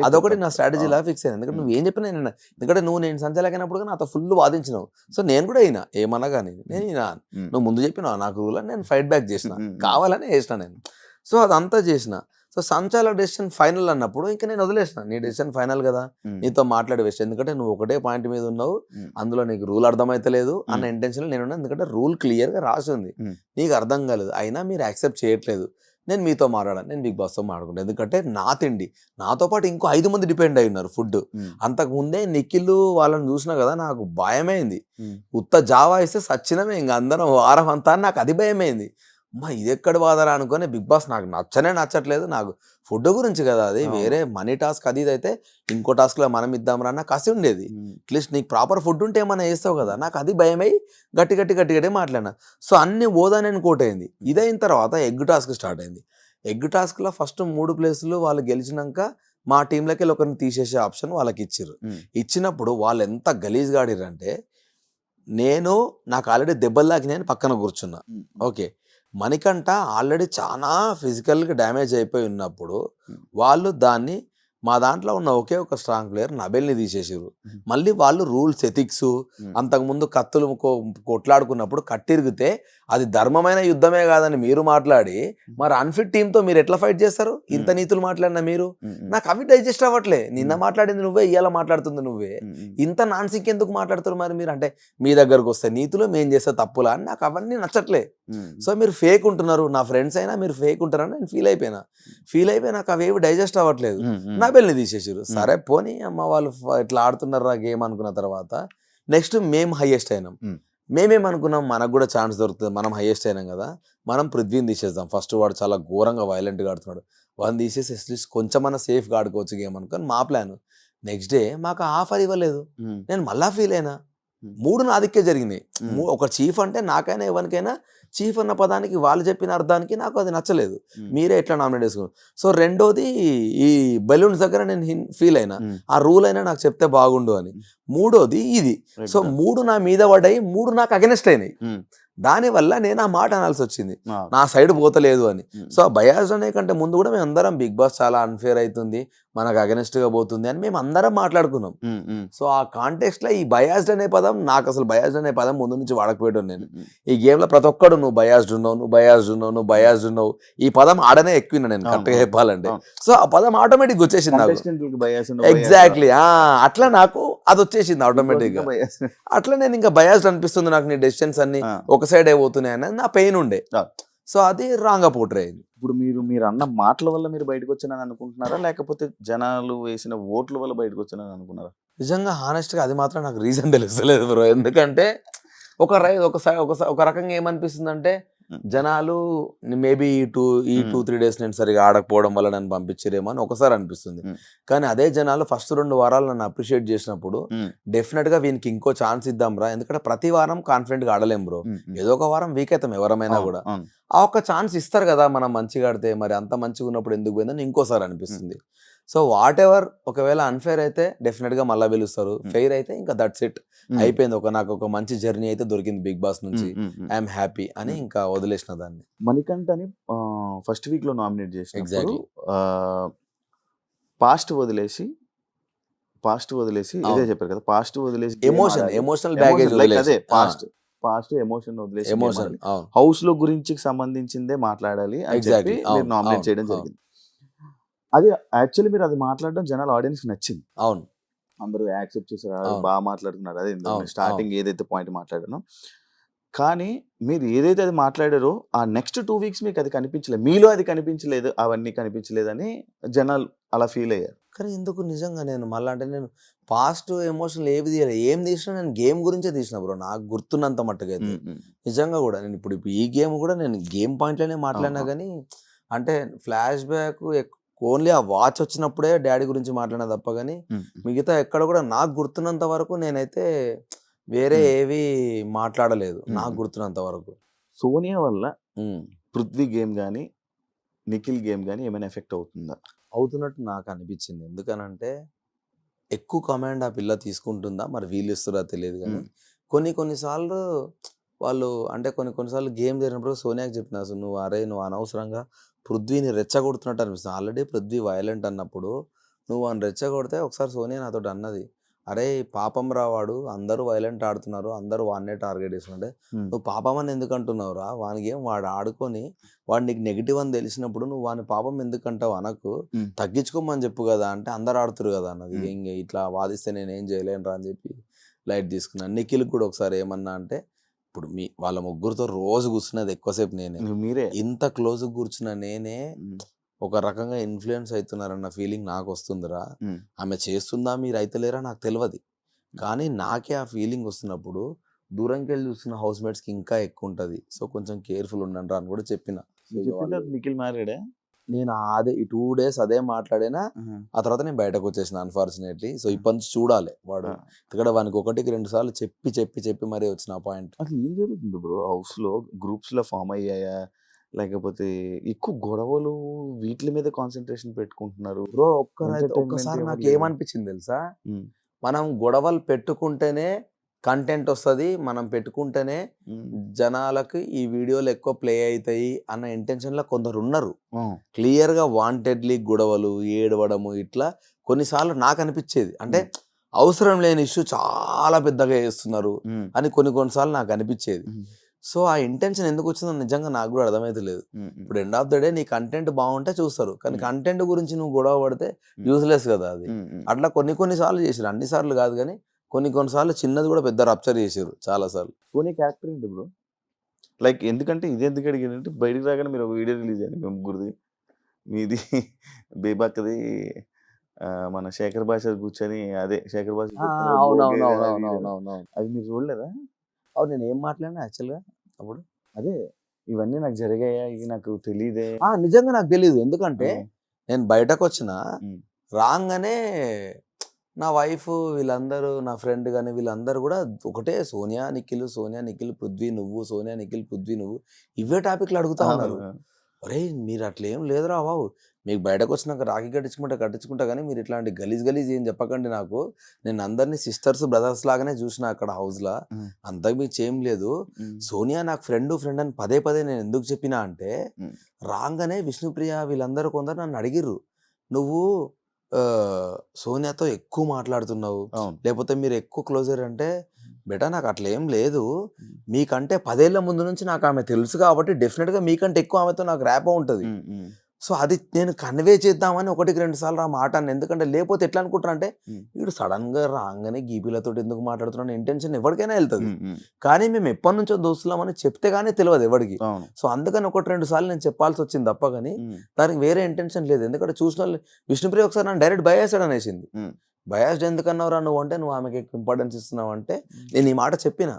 అదొకటి నా స్ట్రాటజీలా ఫిక్స్ అయినా. ఎందుకంటే నువ్వు ఏం చెప్పినా నేను, ఎందుకంటే నేను సంచాలకైనప్పుడు నాతో ఫుల్ వాదించినావు. సో నేను కూడా అయినా ఏమన్నా కానీ నేను అయినా, నువ్వు ముందు చెప్పినావు నాకు రూల్ అని నేను ఫైట్ బ్యాక్ చేసిన, కావాలనే చేసిన నేను. సో అదంతా చేసిన. సో సంచాలక డెసిషన్ ఫైనల్ అన్నప్పుడు ఇంకా నేను వదిలేసిన, నీ డెసిషన్ ఫైనల్ కదా, నీతో మాట్లాడి వేస్ట్. ఎందుకంటే నువ్వు ఒకటే పాయింట్ మీద ఉన్నావు, అందులో నీకు రూల్ అర్థమైతలేదు అన్న ఇంటెన్షన్ నేనున్నా. ఎందుకంటే రూల్ క్లియర్గా రాసి ఉంది, నీకు అర్థం కాలేదు, అయినా మీరు యాక్సెప్ట్ చేయట్లేదు. నేను మీతో మాట్లాడాను, నేను బిగ్ బాస్తో మాట్లాడుకుంటాను. ఎందుకంటే నా తిండి నాతో పాటు ఇంకో 5 మంది డిపెండ్ అయి ఉన్నారు ఫుడ్. అంతకుముందే నిఖిల్ వాళ్ళని చూసినా కదా నాకు భయమైంది. ఉత్త జావా ఇస్తే సచ్చినమే ఇంకా అందరం వారం అంతా, నాకు అది భయమైంది. అమ్మా ఇది ఎక్కడ బాధరా అనుకుని బిగ్ బాస్ నాకు నచ్చట్లేదు. నాకు ఫుడ్ గురించి కదా, అది వేరే మనీ టాస్క్ అది ఇది అయితే ఇంకో టాస్క్లో మనం ఇద్దాం రా నాకు కసి ఉండేది. అట్లీస్ట్ నీకు ప్రాపర్ ఫుడ్ ఉంటే ఏమైనా వేస్తావు కదా, నాకు అది భయమై గట్టి మాట్లాడినా. సో అన్ని ఓదానని కోటైంది. ఇదైన తర్వాత ఎగ్ టాస్క్ స్టార్ట్ అయింది. ఎగ్ టాస్క్లో ఫస్ట్ 3 ప్లేసులు వాళ్ళు గెలిచినాక మా టీంలోకి వెళ్ళి ఒకరిని తీసేసే ఆప్షన్ వాళ్ళకి ఇచ్చిర్రు. ఇచ్చినప్పుడు వాళ్ళు ఎంత గలీజ్గా ఆడిర్రంటే, నాకు ఆల్రెడీ దెబ్బలు తాకినాయని పక్కన కూర్చున్నా. ఓకే, మణికంఠ ఆల్రెడీ చాలా ఫిజికల్గా డ్యామేజ్ అయిపోయి ఉన్నప్పుడు వాళ్ళు దాన్ని, మా దాంట్లో ఉన్న ఒకే ఒక స్ట్రాంగ్ ప్లేయర్ నబెల్ని తీసేసారు. మళ్ళీ వాళ్ళు రూల్స్ ఎథిక్స్, అంతకుముందు కత్తులు కొట్లాడుకున్నప్పుడు కట్టిరిగితే అది ధర్మమైన యుద్ధమే కాదని మీరు మాట్లాడి, మరి అన్ఫిట్ టీంతో మీరు ఎట్లా ఫైట్ చేస్తారు? ఇంత నీతులు మాట్లాడినా మీరు, నాకు అవి డైజెస్ట్ అవ్వట్లే. నిన్న మాట్లాడింది నువ్వే, ఇవాళ మాట్లాడుతుంది నువ్వే, ఇంత నాన్సిక్ ఎందుకు మాట్లాడుతారు మరి మీరు? అంటే మీ దగ్గరకు వస్తే నీతులు, మేము చేస్తే తప్పులా అని నాకు అవన్నీ నచ్చట్లే. సో మీరు ఫేక్ ఉంటున్నారు, నా ఫ్రెండ్స్ అయినా మీరు ఫేక్ ఉంటున్నారని నేను ఫీల్ అయిపోయినా నాకు అవేవి డైజెస్ట్ అవ్వట్లేదు. నబెల్ని తీసేసారు. సరే పోనీ అమ్మ వాళ్ళు ఇట్లా ఆడుతున్నారా గేమ్ అనుకున్న తర్వాత నెక్స్ట్ మేము హైయెస్ట్ అయినాం. మేమేమనుకున్నాం, మనకు కూడా ఛాన్స్ దొరుకుతుంది, మనం హైయెస్ట్ అయినాం కదా, మనం పృథ్వీని తీసేద్దాం. ఫస్ట్ వాడు చాలా ఘోరంగా వైలెంట్గా ఆడుతున్నాడు, వాడిని తీసేసి అట్లీస్ట్ కొంచెమన్నా సేఫ్గా ఆడుకోవచ్చు గేమ్ అనుకొని మా ప్లాన్. నెక్స్ట్ డే మాకు ఆఫర్ ఇవ్వలేదు. నేను మళ్ళా ఫీల్ అయినా. 3 నా దిక్కే జరిగినాయి. ఒక చీఫ్ అంటే నాకైనా ఎవరికైనా చీఫ్ అన్న పదానికి వాళ్ళు చెప్పిన అర్థానికి నాకు అది నచ్చలేదు. మీరే ఎట్లా నామినేట్ చేసుకున్నారు. సో రెండోది ఈ బెలూన్స్ దగ్గర నేను ఫీల్ అయినా ఆ రూల్ అయినా నాకు చెప్తే బాగుండు అని. మూడోది ఇది. సో 3 నా మీద పడ్డాయి, 3 నాకు అగెనెస్ట్ అయినాయి. దానివల్ల నేను ఆ మాట అనాల్సి వచ్చింది, నా సైడ్ పోతలేదు అని. సో బయాస్డ్ అనే కంటే ముందు కూడా మేము అందరం బిగ్ బాస్ చాలా అన్ఫేర్ అవుతుంది, మనకు అగెనెస్ట్ గా పోతుంది అని మేము అందరం మాట్లాడుకున్నాం. సో ఆ కాంటెక్స్ట్ లో ఈ బయాస్డ్ అనే పదం, నాకు అసలు బయాస్డ్ అనే పదం ముందు నుంచి వాడకపోయాడు. నేను ఈ గేమ్ లో ప్రతి ఒక్కడు నువ్వు బయాస్డ్ ఉన్నావు, నువ్వు బయాస్డ్ ఉన్నావు, నువ్వు బయాస్డ్ ఉన్నావు, ఈ పదం ఆడనే ఎక్కువ నేను కరెక్ట్ గా చెప్పాలంటే. సో ఆ పదం ఆటోమేటిక్ వచ్చేసింది నాకు. ఎగ్జాక్ట్లీ అట్లా నాకు అది వచ్చేసింది ఆటోమేటిక్ గా. అట్లా నేను ఇంకా బయాస్డ్ అనిపిస్తుంది నాకు, నీ డెసిషన్స్ అన్ని ఒక సైడ్ అయిపోతున్నాయి అనేది నా పెయిన్ ఉండే. సో అది రాంగ్ గా పోర్ట్రే అయింది. ఇప్పుడు మీరు అన్న మాటల వల్ల మీరు బయటకు వచ్చానని అనుకుంటున్నారా, లేకపోతే జనాలు వేసిన ఓట్ల వల్ల బయటకు వచ్చానని అనుకున్నారా? నిజంగా హానెస్ట్ గా అది మాత్రం నాకు రీజన్ తెలుస్తలేదు బ్రో. ఎందుకంటే ఒక రకంగా ఏమనిపిస్తుంది అంటే జనాలు మేబీ ఈ 2-3 days నేను సరిగా ఆడకపోవడం వల్ల నన్ను పంపించారేమో అని ఒకసారి అనిపిస్తుంది. కానీ అదే జనాలు ఫస్ట్ 2 వారాలు నన్ను అప్రిషియేట్ చేసినప్పుడు డెఫినెట్ గా వీనికి ఇంకో ఛాన్స్ ఇద్దాం రా, ఎందుకంటే ప్రతి వారం కాన్ఫిడెంట్ గా ఆడలేం బ్రో, ఏదో ఒక వారం వీక్ అవుతాం ఎవరమైనా కూడా. ఆ ఒక్క ఛాన్స్ ఇస్తారు కదా మనం మంచిగా ఆడితే, మరి అంత మంచిగా ఉన్నప్పుడు ఎందుకు పోయిందని ఇంకోసారి అనిపిస్తుంది. సో వాట్ ఎవర్, ఒకవేళ అన్ఫేర్ అయితే డెఫినెట్ గా మళ్ళీ పిలుస్తారు, ఫెయిర్ అయితే ఇంకా దట్స్ ఇట్, అయిపోయింది. నాకు ఒక మంచి జర్నీ అయితే దొరికింది బిగ్ బాస్ నుంచి, ఐఎమ్ హ్యాపీ అని ఇంకా వదిలేసిన దాన్ని. మణికంఠని ఫస్ట్ వీక్ లో నామినేట్ చేసి ఎగ్జాక్ట్లీ పాస్ట్ వదిలేసి ఇదే చెప్పారు కదా, పాస్ట్ వదిలేసి ఎమోషనల్ బ్యాగేజ్ అదే పాస్ట్ ఎమోషన్ వదిలేసి హౌస్ లో గురించి సంబంధించిందే మాట్లాడాలి అని చెప్పి మీరు నామినేట్ చేయడం జరిగింది. అది యాక్చువల్లీ మీరు అది మాట్లాడడం జనాల ఆడియన్స్ కి నచ్చింది. అవును, అందరూ యాక్సెప్ట్ చేశారు, బాగా మాట్లాడుతున్నారు. అదే స్టార్టింగ్ ఏదైతే పాయింట్ మాట్లాడానో, కానీ మీరు ఏదైతే అది మాట్లాడారో ఆ నెక్స్ట్ 2 weeks మీకు అది కనిపించలేదు, మీలో అది కనిపించలేదు, అవన్నీ కనిపించలేదని జనాలు అలా ఫీల్ అయ్యారు. కానీ ఎందుకు నిజంగా నేను మళ్ళీ అంటే నేను పాస్ట్ ఎమోషనల్ ఏవి తీయలేదు, ఏం తీసినా నేను గేమ్ గురించే తీసిన బ్రో, నాకు గుర్తున్నంత మట్టుగా అయితే. నిజంగా కూడా నేను ఇప్పుడు ఈ గేమ్ కూడా నేను గేమ్ పాయింట్లోనే మాట్లాడినా, కానీ అంటే ఫ్లాష్ బ్యాక్ ఓన్లీ ఆ వాచ్ వచ్చినప్పుడే డాడీ గురించి మాట్లాడినా తప్ప, కానీ మిగతా ఎక్కడ కూడా నాకు గుర్తున్నంత వరకు నేనైతే వేరే ఏవి మాట్లాడలేదు నాకు గుర్తున్నంత వరకు. సోనియా వల్ల పృథ్వీ గేమ్ కానీ నిఖిల్ గేమ్ కానీ ఏమైనా ఎఫెక్ట్ అవుతుందా? అవుతున్నట్టు నాకు అనిపించింది. ఎందుకనంటే ఎక్కువ కమాండ్ ఆ పిల్ల తీసుకుంటుందా, మరి వీళ్ళు ఇస్తారా తెలియదు, కానీ కొన్నిసార్లు వాళ్ళు అంటే కొన్నిసార్లు గేమ్ జరిగినప్పుడు సోనియాకి చెప్పిన, అసలు నువ్వు అనవసరంగా పృథ్వీని రెచ్చగొడుతున్నట్టు అనిపిస్తుంది. ఆల్రెడీ పృథ్వీ వైలెంట్ అన్నప్పుడు నువ్వు అని రెచ్చగొడితే, ఒకసారి సోనియా నాతో అన్నది, అరే పాపం రావాడు, అందరూ వైలెంట్ ఆడుతున్నారు, అందరూ వాడినే టార్గెట్ చేస్తుంటే నువ్వు పాపం అని ఎందుకు అంటున్నావు రా, వానికి ఏం వాడు ఆడుకొని వాడు నీకు నెగిటివ్ అని తెలిసినప్పుడు నువ్వు వాని పాపం ఎందుకు అంటావు, అనకు తగ్గించుకోమని చెప్పు కదా అంటే అందరు ఆడుతురు కదా అన్నది. ఇంక ఇట్లా వాదిస్తే నేనేం చేయలేను రా అని చెప్పి లైట్ తీసుకున్నాను. నిఖిల్ కూడా ఒకసారి ఏమన్నా అంటే, ఇప్పుడు వాళ్ళ ముగ్గురితో రోజు కూర్చున్నది ఎక్కువసేపు నేనే, మీరే ఇంత క్లోజ్ కూర్చున్న నేనే ఒక రకంగా ఇన్ఫ్లుయెన్స్ అవుతున్నారన్న ఫీలింగ్ నాకు వస్తుందిరా. ఆమె చేస్తుందా, మీరు అయితలేరా నాకు తెలియదు, కానీ నాకే ఆ ఫీలింగ్ వస్తున్నప్పుడు దూరంకి వెళ్ళి చూస్తున్న హౌస్ మేట్స్కి ఇంకా ఎక్కువ ఉంటుంది. సో కొంచెం కేర్ఫుల్ ఉండండి అని కూడా చెప్పిన. నిఖిల్ మ్యారీడే, నేను అదే ఈ 2 days అదే మాట్లాడినా, ఆ తర్వాత నేను బయటకు వచ్చేసిన అన్ఫార్చునేట్లీ. సో ఇప్పటి నుంచి చూడాలి వాడు, ఇక్కడ వానికి 1-2 సార్లు చెప్పి మరీ వచ్చిన పాయింట్. అసలు ఏం జరుగుతుంది బ్రో హౌస్ లో? గ్రూప్స్ లో ఫామ్ అయ్యాయా, లేకపోతే ఎక్కువ గొడవలు వీటి మీద కాన్సన్ట్రేషన్ పెట్టుకుంటున్నారు? బ్రో ఒక్కసారి నాకు ఏమనిపించింది తెలుసా, మనం గొడవలు పెట్టుకుంటేనే కంటెంట్ వస్తుంది, మనం పెట్టుకుంటేనే జనాలకు ఈ వీడియోలు ఎక్కువ ప్లే అవుతాయి అన్న ఇంటెన్షన్ లో కొందరు ఉన్నారు. క్లియర్ గా వాంటెడ్లీ గొడవలు ఏడవడము ఇట్లా కొన్నిసార్లు నాకు అనిపించేది, అంటే అవసరం లేని ఇష్యూ చాలా పెద్దగా చేస్తున్నారు అని కొన్నిసార్లు నాకు అనిపించేది. సో ఆ ఇంటెన్షన్ ఎందుకు వచ్చిందో నిజంగా నాకు కూడా అర్థమైతే లేదు. ఇప్పుడు ఎండ్ ఆఫ్ ద డే నీ కంటెంట్ బాగుంటే చూస్తారు, కానీ కంటెంట్ గురించి నువ్వు గొడవ పడితే యూజ్లెస్ కదా అది. అట్లా కొన్నిసార్లు చేసారు, అన్ని సార్లు కాదు, కానీ కొన్నిసార్లు చిన్నది కూడా పెద్ద రప్చర్ చేసారు చాలా సార్లు. సోనియా క్యారెక్టర్ ఏంటి బ్రో? లైక్ ఎందుకంటే ఇది ఎందుకు అడిగానంటే, బయటకు రాగానే మీరు ఒక వీడియో రిలీజ్ అయ్యింది మీ ముగ్గురిది, మీది బేబాక్ది, మన శేఖర్ భాష కూర్చొని, అదే శేఖర్ భాష అది మీరు చూడలేదా? అవును, నేను ఏం మాట్లాడినా యాక్చువల్గా అప్పుడు అదే ఇవన్నీ నాకు జరిగాయా, ఇవి నాకు తెలియదే. నిజంగా నాకు తెలియదు, ఎందుకంటే నేను బయటకు వచ్చిన రాగానే నా వైఫ్ వీళ్ళందరూ నా ఫ్రెండ్ కానీ వీళ్ళందరూ కూడా ఒకటే సోనియా నిఖిల్ పృథ్వీ నువ్వు, సోనియా నిఖిల్ పృథ్వీ నువ్వు, ఇవే టాపిక్లు అడుగుతా ఉన్నారు. అరే మీరు అట్లా ఏం లేదురా బాబు, మీకు బయటకు వచ్చినాక రాఖీ కట్టించుకుంటా కానీ మీరు ఇట్లాంటి గలీజ్ ఏం చెప్పకండి నాకు, నేను అందరినీ సిస్టర్స్ బ్రదర్స్ లాగానే చూసిన అక్కడ హౌస్లో, అంతకు మీకు ఏం లేదు. సోనియా నాకు ఫ్రెండ్ అని పదే నేను ఎందుకు చెప్పినా అంటే రాగానే విష్ణుప్రియ వీళ్ళందరూ కొందరు నన్ను అడిగిర్రు, నువ్వు సోనియాతో ఎక్కువ మాట్లాడుతున్నావు లేకపోతే మీరు ఎక్కువ క్లోజర్ అంటే, బెటా నాకు అట్లా ఏం లేదు, మీకంటే 10 ఏళ్ల ముందు నుంచి నాకు ఆమె తెలుసు కాబట్టి డెఫినెట్గా మీకంటే ఎక్కువ ఆమెతో నాకు ర్యాప్ ఉంటుంది. సో అది నేను కన్వే చేద్దామని 1-2 సార్లు ఆ మాట అన్న. ఎందుకంటే లేకపోతే ఎట్లా అనుకుంటారు అంటే వీడు సడన్ గా రాగానే గీపీలతో ఎందుకు మాట్లాడుతున్నాను ఇంటెన్షన్ ఎవరికైనా వెళ్తుంది. కానీ మేము ఎప్పటి నుంచో దోస్తులామని చెప్తే గానీ తెలియదు ఎవరికి. సో అందుకని 1-2 సార్లు నేను చెప్పాల్సి వచ్చింది తప్ప కానీ దానికి వేరే ఇంటెన్షన్ లేదు. ఎందుకంటే చూసిన వాళ్ళు విష్ణుప్రియ ఒకసారి నన్ను డైరెక్ట్ బయాస్డ్ అనేసింది. బయాస్డ్ ఎందుకన్నావురా నువ్వు అంటే, నువ్వు ఆమెకి ఇంపార్టెన్స్ ఇస్తున్నావు అంటే నేను ఈ మాట చెప్పిన.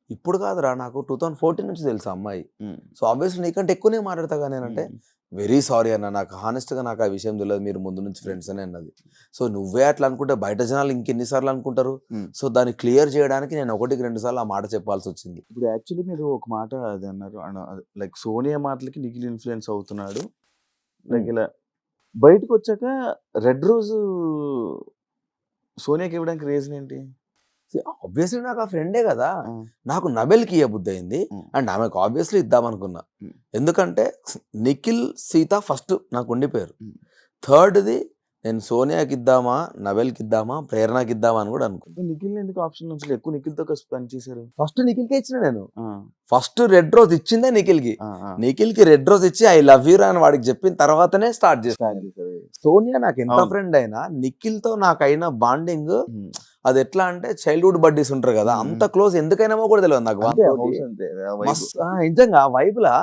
ఇప్పుడు కాదురా, నాకు 2014 నుంచి తెలుసు అమ్మాయి. సో ఆబ్వియస్లీ నీకంటే ఎక్కువనే మాట్లాడతా కానీ నేనంటే, వెరీ సారీ అన్న, నాకు హానెస్ట్గా నాకు ఆ విషయం తెలియదు, మీరు ముందు నుంచి ఫ్రెండ్స్ అనే అన్నది. సో నువ్వే అట్లా అనుకుంటే బయట జనాలు ఇంకెన్నిసార్లు అనుకుంటారు. సో దాన్ని క్లియర్ చేయడానికి నేను 1-2 సార్లు ఆ మాట చెప్పాల్సి వచ్చింది. ఇప్పుడు యాక్చువల్లీ మీరు ఒక మాట అది అన్నారు, లైక్ సోనియా మాటలకి నిఖిల్ ఇన్ఫ్లుయెన్స్ అవుతున్నాడు. లైక్ ఇలా బయటకు వచ్చాక రెడ్ రోజు సోనియాకి ఇవ్వడానికి రీజన్ ఏంటి? ఆబ్వియస్లీ నాకు ఆ ఫ్రెండే కదా, నాకు నబెల్కి ఇవ్వబుద్ధి అయింది అండ్ ఆమెకు ఆబ్వియస్లీ ఇద్దామనుకున్నా. ఎందుకంటే నిఖిల్ సీత ఫస్ట్ నాకు ఉండిపోయారు. థర్డ్ది నేను సోనియాకి ఇద్దామా, నబెల్కి ఇద్దామా, ప్రేరణకి ఇద్దామా అని కూడా అనుకున్నాను. నిఖిల్ ఎందుకు ఆప్షన్ నుంచి ఎక్కువ నిఖిల్తో పనిచేశారు? ఫస్ట్ నిఖిల్కే ఇచ్చిన నేను. ఫస్ట్ రెడ్ రోజ్ ఇచ్చిందే నిఖిల్కి రెడ్ రోజ్ ఇచ్చి ఐ లవ్ యూ అని వాడికి చెప్పిన తర్వాతనే స్టార్ట్ చేస్తాను. సోనియా నాకు ఎంత ఫ్రెండ్ అయినా నిఖిల్తో నాకైన బాండింగ్ అది ఎట్లా అంటే చైల్డ్హుడ్ బడ్డీస్ ఉంటారు కదా, అంత క్లోజ్ ఎందుకైనామో కూడా తెలియదు నాకు. నిజంగా వైపులా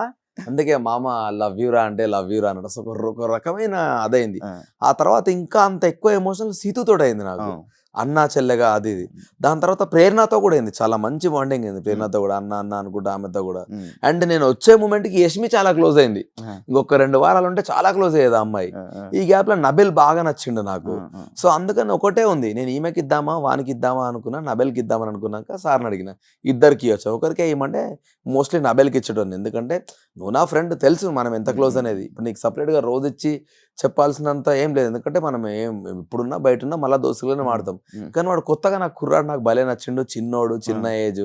అందుకే మామ లవ్ యూరా అంటే లవ్ యూరా అన్నట్టు ఒక రకమైన అదైంది. ఆ తర్వాత ఇంకా అంత ఎక్కువ ఎమోషనల్ సీతుతో అయింది నాకు, అన్నా చెల్లెగా అది ఇది. దాని తర్వాత ప్రేరణతో కూడా అయింది, చాలా మంచి బాండింగ్ అయింది ప్రేరణతో కూడా, అన్న అనుకుంటా ఆమెతో కూడా. అండ్ నేను వచ్చే మూమెంట్ కి యష్మి చాలా క్లోజ్ అయింది, ఇంకొక 2 వారాలు ఉంటే చాలా క్లోజ్ అయ్యేది ఆ అమ్మాయి. ఈ గ్యాప్ లో నబెల్ బాగా నచ్చిండు నాకు. సో అందుకని ఒకటే ఉంది, నేను ఈమెకి ఇద్దామా వానికి ఇద్దామా అనుకున్నా, నబెల్కి ఇద్దామని అనుకున్నాక సార్ని అడిగిన ఇద్దరికి ఇవ్వచ్చు, ఒకరికే ఇవ్వమంటే మోస్ట్లీ నబెల్కి ఇచ్చేటోని. ఎందుకంటే నువ్వు నా ఫ్రెండ్, తెలుసు మనం ఎంత క్లోజ్ అనేది. ఇప్పుడు నీకు సపరేట్ గా రోజు ఇచ్చి చెప్పాల్సినంత ఏం లేదు, ఎందుకంటే మనం ఏం ఇప్పుడున్నా బయట ఉన్నా మళ్ళీ దోస్తులనే మాడతాం. కానీ వాడు కొత్తగా నాకు కుర్రాడు నాకు భలే నచ్చిండు, చిన్నోడు, చిన్న ఏజ్,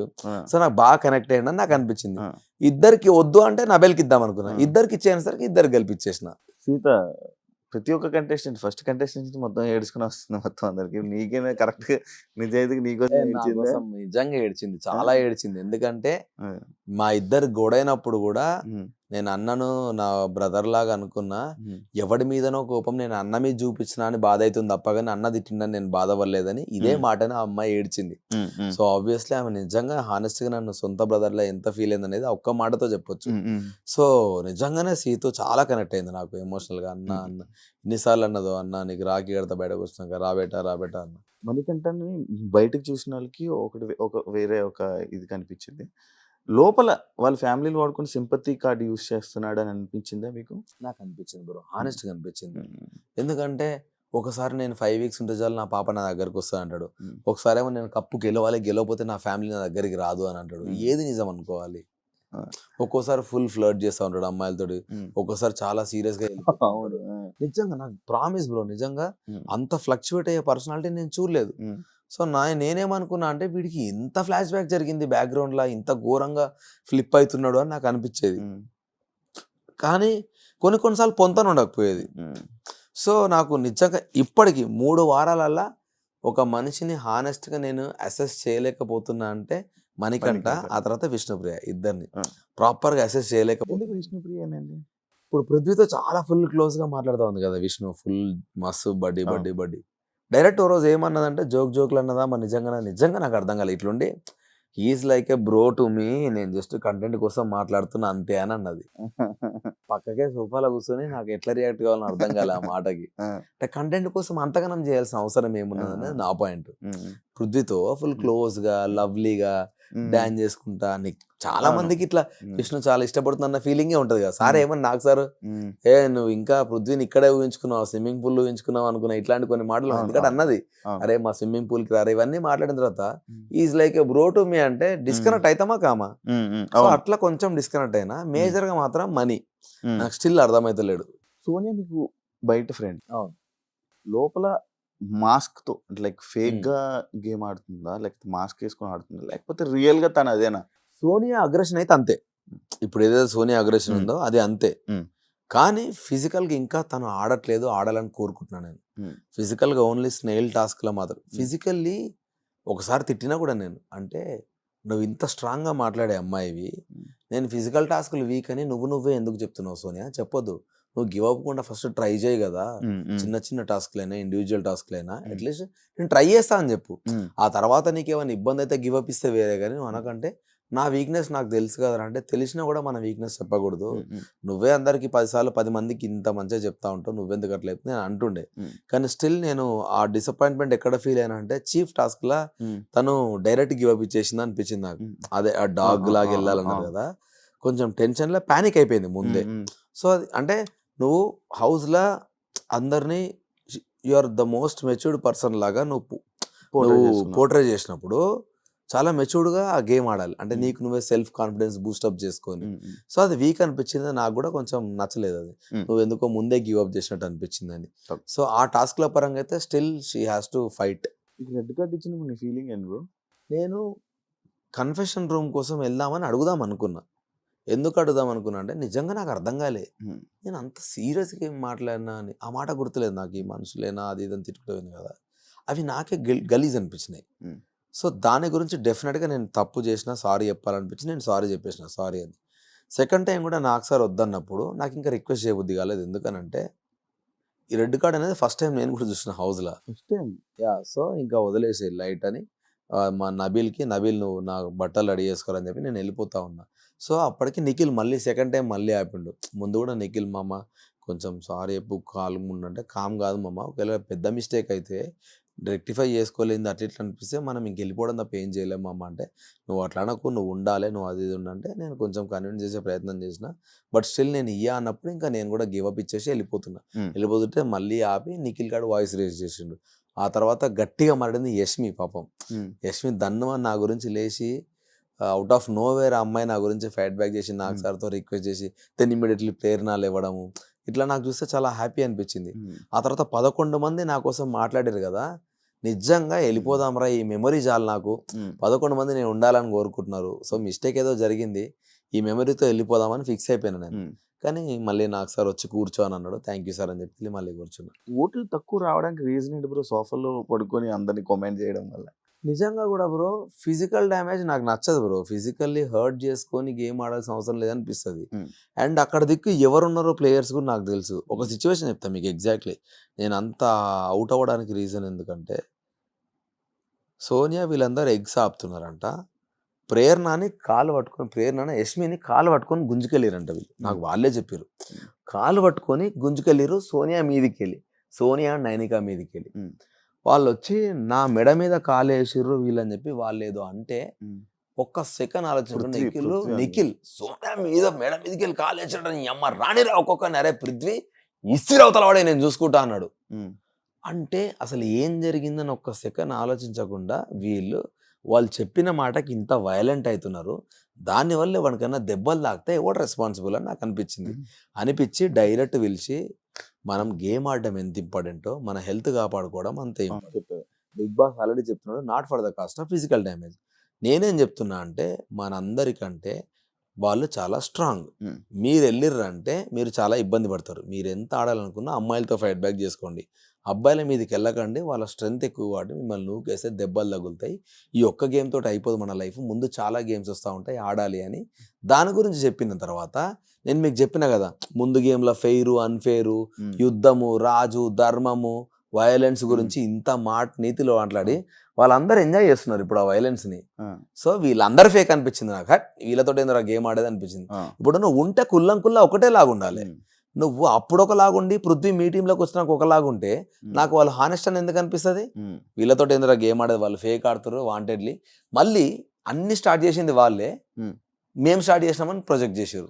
సో నాకు బాగా కనెక్ట్ అయ్యిందని నాకు అనిపించింది. ఇద్దరికి వద్దు అంటే నబెల్కి ఇద్దాం అనుకున్నా, ఇద్దరికి ఇచ్చేసరికి ఇద్దరు గెలిపించేసిన. సీత ప్రతి ఒక్క కంటెస్టెంట్ ఫస్ట్ కంటెస్టెంట్ మొత్తం ఏడ్చుకుని వస్తుంది మొత్తం అందరికి. నీకేనా కరెక్ట్ నిజాయితీకి నీకోసం నిజంగా ఏడ్చింది, చాలా ఏడ్చింది. ఎందుకంటే మా ఇద్దరు గొడవైనప్పుడు కూడా నేను అన్నను నా బ్రదర్ లాగా అనుకున్నా, ఎవడి మీదనో కోపం నేను అన్న మీద చూపించినా అని బాధ అవుతుంది తప్ప కానీ అన్న తిట్టిందని నేను బాధపడలేదని ఇదే మాటని ఆ అమ్మాయి ఏడ్చింది. సో ఆబ్వియస్లీ ఆమె నిజంగా హానెస్ట్ గా నన్ను సొంత బ్రదర్ లా ఎంత ఫీల్ అయింది అనేది ఒక్క మాటతో చెప్పొచ్చు. సో నిజంగానే సీతో చాలా కనెక్ట్ అయింది నాకు ఎమోషనల్ గా. అన్న ఎన్నిసార్లు అన్నదో, అన్న నీకు రాఖీ కడతా బయటకు వచ్చినాక రాబేటా అన్న. మణికంఠని బయటకు చూసిన వాళ్ళకి వేరే ఒక ఇది కనిపించింది, లోపల వాళ్ళ ఫ్యామిలీని వాడుకుని సింపతి కార్డు యూజ్ చేస్తున్నాడు అని అనిపించిందా మీకు? నాకు అనిపించింది బ్రో, హానెస్ట్ గా అనిపించింది. ఎందుకంటే ఒకసారి నేను 5 వీక్స్ ఉంటే చాలు నా పాప నా దగ్గరకు వస్తా అంటాడు, ఒకసారి ఏమో నేను కప్పు గెలవకపోతే నా ఫ్యామిలీ నా దగ్గరికి రాదు అని అంటాడు. ఏది నిజం అనుకోవాలి? ఒక్కోసారి ఫుల్ ఫ్లర్ట్ చేస్తా ఉంటాడు అమ్మాయిలతో, ఒక్కోసారి చాలా సీరియస్ గా. నిజంగా నాకు ప్రామిస్ బ్రో, నిజంగా అంత ఫ్లక్చువేట్ అయ్యే పర్సనాలిటీ నేను చూడలేదు. సో నేనేమనుకున్నా అంటే వీడికి ఎంత ఫ్లాష్ బ్యాక్ జరిగింది బ్యాక్గ్రౌండ్ లా, ఇంత ఘోరంగా ఫ్లిప్ అవుతున్నాడు అని నాకు అనిపించేది. కానీ కొన్నిసార్లు పొంతన ఉండకపోయేది. సో నాకు నిజంగా ఇప్పటికి 3 వారాలల్లా ఒక మనిషిని హానెస్ట్ గా నేను అసెస్ చేయలేకపోతున్నా అంటే మణికంఠ, ఆ తర్వాత విష్ణుప్రియ, ఇద్దరిని ప్రాపర్ గా అసెస్ చేయలేకపోతే. విష్ణుప్రియ ఏమైంది? ఇప్పుడు పృథ్వీతో చాలా ఫుల్ క్లోజ్ గా మాట్లాడుతూ ఉంది కదా విష్ణు, ఫుల్ మస్తు బడ్డీ. డైరెక్ట్ ఓ రోజు ఏమన్నదంటే జోకులు అన్నదా, మరి నిజంగా నాకు అర్థం కాలేదు. ఇట్లుండి he's like a bro to me, నేను జస్ట్ కంటెంట్ కోసం మాట్లాడుతున్నా అంతే అని అన్నది. పక్కకే సోఫాలో కూర్చొని నాకు ఎట్లా రియాక్ట్ కావాలని అర్థం కాలే ఆ మాటకి. అంటే కంటెంట్ కోసం అంతగానం చేయాల్సిన అవసరం ఏమున్నది అనేది నా పాయింట్. పృథ్వీతో ఫుల్ క్లోజ్ గా లవ్లీగా డాన్స్ చేసుకుంటా నీకు చాలా అవును. మందికి ఇట్లా విష్ణు చాలా ఇష్టపడుతున్న ఫీలింగే ఉంటది కదా. సార్ ఏమన్నా నాకు సార్ ఏ నువ్వు ఇంకా పృథ్వీని ఇక్కడే ఊహించుకున్నావు, స్విమ్మింగ్ పూల్ ఊహించుకున్నావు అనుకున్నా, ఇట్లాంటి కొన్ని మాటలు అవును, ఎందుకంటే అవును. అన్నది అవును. అరే మా స్విమ్మింగ్ పూల్ కి రారా ఇవన్నీ మాట్లాడిన తర్వాత ఈజ్ లైక్ బ్రో టు మీ అంటే డిస్కనెక్ట్ అవుతామా కామా. సో అవును. అట్లా కొంచెం డిస్కనెక్ట్ అయినా, మేజర్ గా మాత్రం మనీ ఉమ్. నాకు స్టిల్ అర్థమైతలేడు. సోనియా మీకు బయట ఫ్రెండ్, అవును. లోపల మాస్క్ తో లైక్ ఫేక్ ఉమ్. గా గేమ్ ఆడుతుందా, లేకపోతే మాస్క్ వేసుకొని ఆడుతుందా, లేకపోతే రియల్ గా తను అదేనా? సోనియా అగ్రెషన్ అయితే అంతే, ఇప్పుడు ఏదైతే సోనియా అగ్రెషన్ ఉందో అది అంతే. కానీ ఫిజికల్గా ఇంకా తను ఆడట్లేదు, ఆడాలని కోరుకుంటున్నాను నేను. ఫిజికల్గా ఓన్లీ స్నేల్ టాస్క్లో మాత్రం. ఫిజికల్లీ ఒకసారి తిట్టినా కూడా నేను అంటే నువ్వు ఇంత స్ట్రాంగ్గా మాట్లాడే అమ్మాయివి, నేను ఫిజికల్ టాస్క్లు వీక్ అని నువ్వే ఎందుకు చెప్తున్నావు సోనియా, చెప్పొద్దు. నువ్వు గివ్ అవ్వకుండా ఫస్ట్ ట్రై చేయి కదా, చిన్న చిన్న టాస్క్లైనా ఇండివిజువల్ టాస్క్లైనా అట్లీస్ట్ నేను ట్రై చేస్తా అని చెప్పు. ఆ తర్వాత నీకేమైనా ఇబ్బంది అయితే గివ్ అప్ ఇస్తే వేరే, కానీ నువ్వు అనకంటే నా వీక్నెస్ నాకు తెలుసు కదా అంటే, తెలిసినా కూడా మన వీక్నెస్ చెప్పకూడదు. నువ్వే అందరికి 10 సార్లు 10 మందికి ఇంత మంచిగా చెప్తా ఉంటావు, నువ్వెందుకు అట్లా నేను అంటుండే. కానీ స్టిల్ నేను ఆ డిసప్పాయింట్మెంట్ ఎక్కడ ఫీల్ అయినా అంటే చీఫ్ టాస్క్ లా తను డైరెక్ట్ గివ్ అప్ ఇచ్చేసింది అనిపించింది నాకు. అదే ఆ డాగ్ లాగా వెళ్ళాలన్నారు కదా, కొంచెం టెన్షన్ లో ప్యానిక్ అయిపోయింది ముందే. సో అది అంటే నువ్వు హౌస్ లా అందరినీ you are the most matured person లాగా నువ్వు పోర్ట్రే చేసినప్పుడు చాలా మెచ్యూర్డ్గా ఆ గేమ్ ఆడాలి. అంటే నీకు నువ్వే సెల్ఫ్ కాన్ఫిడెన్స్ బూస్టప్ చేసుకొని. సో అది వీక్ అనిపించింది నాకు కూడా, కొంచెం నచ్చలేదు అది. నువ్వు ఎందుకో ముందే గివ్ అప్ చేసినట్టు అనిపించింది అని. సో ఆ టాస్క్ల పరంగా అయితే still she has to fight. Red card ఇచ్చిన నీ ఫీలింగ్ ఏంటి బ్రో? నేను కన్ఫెషన్ రూమ్ కోసం వెళ్దామని అడుగుదాం అనుకున్నా. ఎందుకు అడుగుదాం అనుకున్నా అంటే నిజంగా నాకు అర్థం కాలే, నేను అంత సీరియస్గా ఏం మాట్లాడినా అని. ఆ మాట గుర్తులేదు నాకు, ఈ మనుషులేనా అది ఇదని తిట్టుకుంటుంది కదా, అవి నాకే గలీజ్ అనిపించినాయి. సో దాని గురించి డెఫినెట్గా నేను తప్పు చేసిన, సారీ చెప్పాలనిపించి నేను సారీ చెప్పేసిన, సారీ అని. సెకండ్ టైం కూడా నాకు సార్ వద్దన్నప్పుడు నాకు ఇంకా రిక్వెస్ట్ చేయబుద్ధి కాలేదు. ఎందుకనంటే ఈ రెడ్ కార్డ్ అనేది ఫస్ట్ టైం నేను కూడా చూసిన హౌస్లో, ఫస్ట్ టైం. సో ఇంకా వదిలేసే లైట్ అని మా నబీల్ నువ్వు నా బట్టలు రెడీ చేసుకోవాలని చెప్పి నేను వెళ్ళిపోతా ఉన్నా. సో అప్పటికి నిఖిల్ మళ్ళీ సెకండ్ టైం మళ్ళీ ఆపిండు. ముందు కూడా నిఖిల్ మామ కొంచెం సారీ చెప్పు, కామ్ ఉండంటే, కామ్ కాదు మామ, ఒకవేళ పెద్ద మిస్టేక్ అయితే రెక్టిఫై చేసుకోలేదు అట్లా ఇట్లా అనిపిస్తే మనం ఇంక వెళ్ళిపోవడం తప్ప ఏం చేయలేము అమ్మ అంటే, నువ్వు అట్లా అనకు, నువ్వు ఉండాలి, నువ్వు అది ఇది ఉండంటే నేను కొంచెం కన్విన్స్ చేసే ప్రయత్నం చేసిన. బట్ స్టిల్ నేను అన్నప్పుడు ఇంకా నేను కూడా గివ్ అప్ ఇచ్చేసి వెళ్ళిపోతున్నా. వెళ్ళిపోతుంటే మళ్ళీ ఆపి నిఖిల్ గాడు వాయిస్ రేజ్ చేసిండు. ఆ తర్వాత గట్టిగా మాట్లాడింది యష్మి. పాపం యష్మి దన్ను అని నా గురించి లేచి అవుట్ ఆఫ్ నో వేర్ అమ్మాయి నా గురించి ఫైట్ బ్యాక్ చేసి నాకు సార్తో రిక్వెస్ట్ చేసి దెన్ ఇమీడియట్లీ ప్రేరణలు ఇవ్వడము, ఇట్లా నాకు చూస్తే చాలా హ్యాపీ అనిపించింది. ఆ తర్వాత 11 మంది నా కోసం మాట్లాడారు కదా, నిజంగా వెళ్ళిపోదాంరా, ఈ మెమరీ చాలు నాకు. 11 మంది నేను ఉండాలని కోరుకుంటున్నారు. సో మిస్టేక్ ఏదో జరిగింది, ఈ మెమరీతో వెళ్ళిపోదామని ఫిక్స్ అయిపోయాను నేను. కానీ మళ్ళీ నాకు సార్ వచ్చి కూర్చో అని అన్నాడు. థ్యాంక్ యూ సార్ అని చెప్పి మళ్ళీ కూర్చున్నా. ఓట్లు తక్కువ రావడానికి రీజన్ ఏంటి బ్రో? సోఫాలో పడుకొని అందరిని కామెంట్ చేయడం వల్ల? నిజంగా కూడా బ్రో ఫిజికల్ డ్యామేజ్ నాకు నచ్చదు బ్రో. ఫిజికల్లీ హర్ట్ చేసుకొని గేమ్ ఆడాల్సిన అవసరం లేదనిపిస్తుంది. అండ్ అక్కడ దిక్కు ఎవరున్నారో ప్లేయర్స్ కూడా నాకు తెలుసు. ఒక సిచ్యువేషన్ చెప్తాను మీకు ఎగ్జాక్ట్లీ, నేను అంత అవుట్ అవ్వడానికి రీజన్ ఎందుకంటే, సోనియా వీళ్ళందరూ ఎగ్స్ ఆపుతున్నారంట, ప్రేరణని కాలు పట్టుకొని, ప్రేరణని యష్మిని కాలు పట్టుకొని గుంజుకెళ్ళిరంట వీళ్ళు. నాకు వాళ్ళే చెప్పారు, కాలు పట్టుకొని గుంజుకెళ్ళిరు సోనియా మీదికి వెళ్ళి, సోనియా నైనికా మీదికి వెళ్ళి. వాళ్ళు వచ్చి నా మెడ మీద కాలు వేసిర్రు వీళ్ళని చెప్పి వాళ్ళు ఏదో అంటే, ఒక్క సెకండ్ ఆలోచించారు నిఖిల్ సోనియా మీద మెడ మీదకి వెళ్ళి కాలు వేసాడు, అమ్మ రాణిరా ఒక్కొక్క అరే పృథ్వీ ఇస్తిరవతల వాడే నేను చూసుకుంటా అన్నాడు. అంటే అసలు ఏం జరిగిందని ఒక్క సెకండ్ ఆలోచించకుండా వాళ్ళు చెప్పిన మాటకి ఇంత వైలెంట్ అవుతున్నారు. దానివల్ల వాడికన్నా దెబ్బలు తాకితే ఎవడు రెస్పాన్సిబుల్ అని నాకు అనిపించి డైరెక్ట్ పిలిచి మనం గేమ్ ఆడడం ఎంత ఇంపార్టెంటో మన హెల్త్ కాపాడుకోవడం అంతే ఇంపార్టెంట్. బిగ్ బాస్ ఆల్రెడీ చెప్తున్నాడు, not for the cost of physical damage. నేనేం చెప్తున్నా అంటే మనందరికంటే వాళ్ళు చాలా స్ట్రాంగ్. మీరు వెళ్ళిర్రంటే మీరు చాలా ఇబ్బంది పడతారు. మీరు ఎంత ఆడాలనుకున్నా అమ్మాయిలతో ఫైట్ బ్యాక్ చేసుకోండి, అబ్బాయిల మీదకి వెళ్ళకండి. వాళ్ళ స్ట్రెంత్ ఎక్కువ కాబట్టి మిమ్మల్ని నూకేస్తే దెబ్బలు తగులుతాయి. ఈ ఒక్క గేమ్ తోటి అయిపోదు మన లైఫ్, ముందు చాలా గేమ్స్ వస్తూ ఉంటాయి ఆడాలి అని దాని గురించి చెప్పిన తర్వాత నేను మీకు చెప్పిన కదా, ముందు గేమ్లో ఫెయిరు అన్ఫెయిరు, యుద్ధము, రాజు, ధర్మము, వైలెన్స్ గురించి ఇంత నీతిలో మాట్లాడి వాళ్ళందరూ ఎంజాయ్ చేస్తున్నారు ఇప్పుడు ఆ వైలెన్స్ ని. సో వీళ్ళందరూ ఫేక్ అనిపించింది నాకు, వీళ్ళతో ఏందో గేమ్ ఆడేది అనిపించింది. ఇప్పుడు నువ్వు ఉంటే కుల్లంకుల్లా ఒకటే లాగా ఉండాలి. నువ్వు అప్పుడు ఒకలాగుండి పృథ్వీ మీ టీంలోకి వచ్చినాక ఒకలాగుంటే నాకు వాళ్ళు హానెస్ట్ అని ఎందుకు అనిపిస్తుంది? వీళ్ళతో ఏందో గేమ్ ఆడేది, వాళ్ళు ఫేక్ ఆడుతారు వాంటెడ్లీ. మళ్ళీ అన్ని స్టార్ట్ చేసింది వాళ్ళే, మేము స్టార్ట్ చేసినామని ప్రొజెక్ట్ చేసారు.